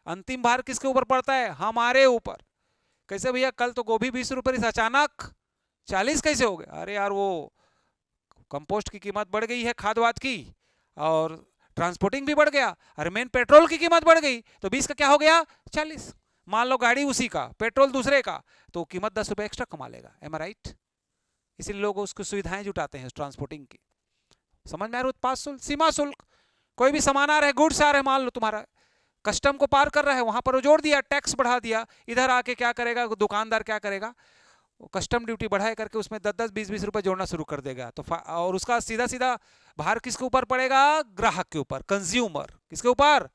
अंतिम भार किसके ऊपर पड़ता है? हमारे ऊपर। कैसे भैया, कल तो गोभी 20 रुपए, अचानक 40 कैसे हो गए? अरे यार वो कंपोस्ट की कीमत बढ़ गई है, खाद वाद की, और ट्रांसपोर्टिंग भी बढ़ गया, और मेन पेट्रोल की कीमत बढ़ गई, तो 20 का क्या हो गया? 40। मान लो गाड़ी उसी का, पेट्रोल दूसरे का, तो कीमत 10 रुपए एक्स्ट्रा कमा लेगा। एम आई राइट? इसीलिए लोग उसको सुविधाएं जुटाते हैं ट्रांसपोर्टिंग की। समझ में आ रहा? उत्पाद शुल्क, सीमा शुल्क, कोई भी सामान आ रहा है, गुड्स आ रहे हैं, मान लो तुम्हारा कस्टम को पार कर रहा है, वहां पर वो जोड़ दिया, टैक्स बढ़ा दिया, इधर आके क्या करेगा दुकानदार? क्या करेगा? कस्टम ड्यूटी बढ़ाए करके उसमें 10-10, 20-20 रुपए जोड़ना शुरू कर देगा। तो और उसका सीधा सीधा भार किसके ऊपर पड़ेगा? ग्राहक के ऊपर, कंज्यूमर। किसके ऊपर?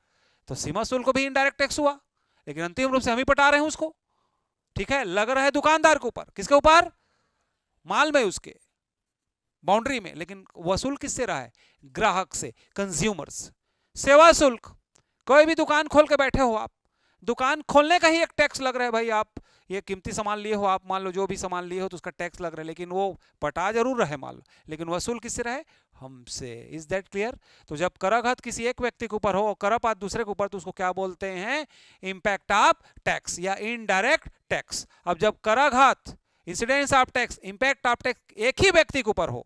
तो सीमा शुल्क को भी इनडायरेक्ट टैक्स हुआ, लेकिन अंतिम रूप से हम ही पटा रहे हैं उसको। ठीक है, लग रहा है दुकानदार के ऊपर। किसके ऊपर? माल में, उसके बाउंड्री में, लेकिन वसूल किससे रहा है? ग्राहक से, कंज्यूमर्स। सेवा शुल्क, कोई भी दुकान खोल के बैठे हो आप, दुकान खोलने का ही एक टैक्स लग रहा है भाई। आप ये कीमती सामान लिए हो, आप मान लो जो भी सामान लिए हो तो उसका टैक्स लग रहा है, लेकिन वो पटा जरूर रहे मान लो, लेकिन वसूल किससे रहे? हमसे। Is that clear? तो जब कराघात किसी एक व्यक्ति के ऊपर हो और करापात दूसरे के ऊपर, तो उसको क्या बोलते हैं? इंपैक्ट ऑफ टैक्स या इनडायरेक्ट टैक्स। अब जब कराघात, incidence of tax, impact of tax एक ही व्यक्ति के ऊपर हो,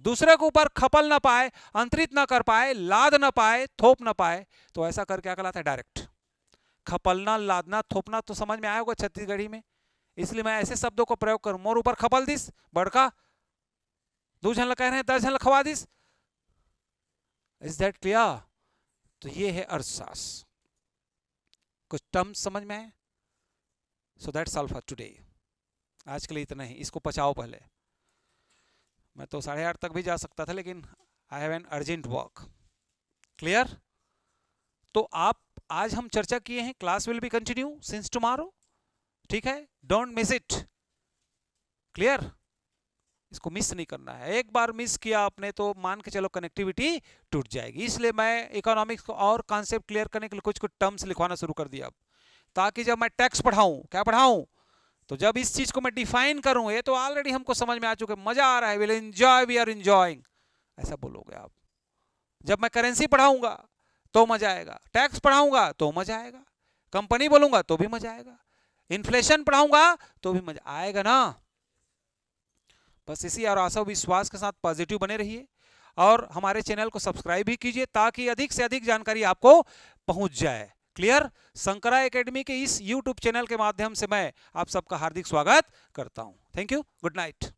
दूसरे के ऊपर खपल ना पाए, अंतरित ना कर पाए, लाद ना पाए, थोप ना पाए, तो ऐसा कर क्या कहलाता है? डायरेक्ट। खपलना, लादना, थोपना तो समझ में आया होगा छत्तीसगढ़ी में, इसलिए मैं ऐसे शब्दों को प्रयोग करूं। मोर ऊपर खपल दिस बड़का, 2 झन कह रहे हैं 10 झन खवा दिस। Is that clear? तो ये है अर्थशास्त्र। कुछ टर्म्स समझ में आए? So that's all for today. आज के लिए इतना ही, इसको पचाओ पहले। मैं तो 8:30 तक भी जा सकता था, लेकिन I have an urgent work. Clear? तो आप, आज हम चर्चा किए हैं, class will be continue since tomorrow. ठीक है, डोंट मिस इट। क्लियर? इसको मिस नहीं करना है। एक बार मिस किया आपने तो मान के चलो कनेक्टिविटी टूट जाएगी। इसलिए मैं इकोनॉमिक्स को और कॉन्सेप्ट क्लियर करने के लिए कुछ कुछ टर्म्स लिखवाना शुरू कर दिया अब, ताकि जब मैं टैक्स पढ़ाऊं, क्या पढ़ाऊं, तो जब इस चीज को मैं डिफाइन करूं, ये तो ऑलरेडी हमको समझ में आ चुके, मजा आ रहा है, will enjoy, we are enjoying, ऐसा बोलोगे आप। जब मैं करेंसी पढ़ाऊंगा तो मजा आएगा, टैक्स पढ़ाऊंगा तो मजा आएगा, कंपनी बोलूंगा तो भी मजा आएगा, इन्फ्लेशन पढ़ाऊंगा तो भी मजा आएगा ना। बस इसी और आशा विश्वास के साथ पॉजिटिव बने रहिए और हमारे चैनल को सब्सक्राइब भी कीजिए ताकि अधिक से अधिक जानकारी आपको पहुंच जाए। क्लियर? शंकरा एकेडमी के इस यूट्यूब चैनल के माध्यम से मैं आप सबका हार्दिक स्वागत करता हूं। Thank you, good night.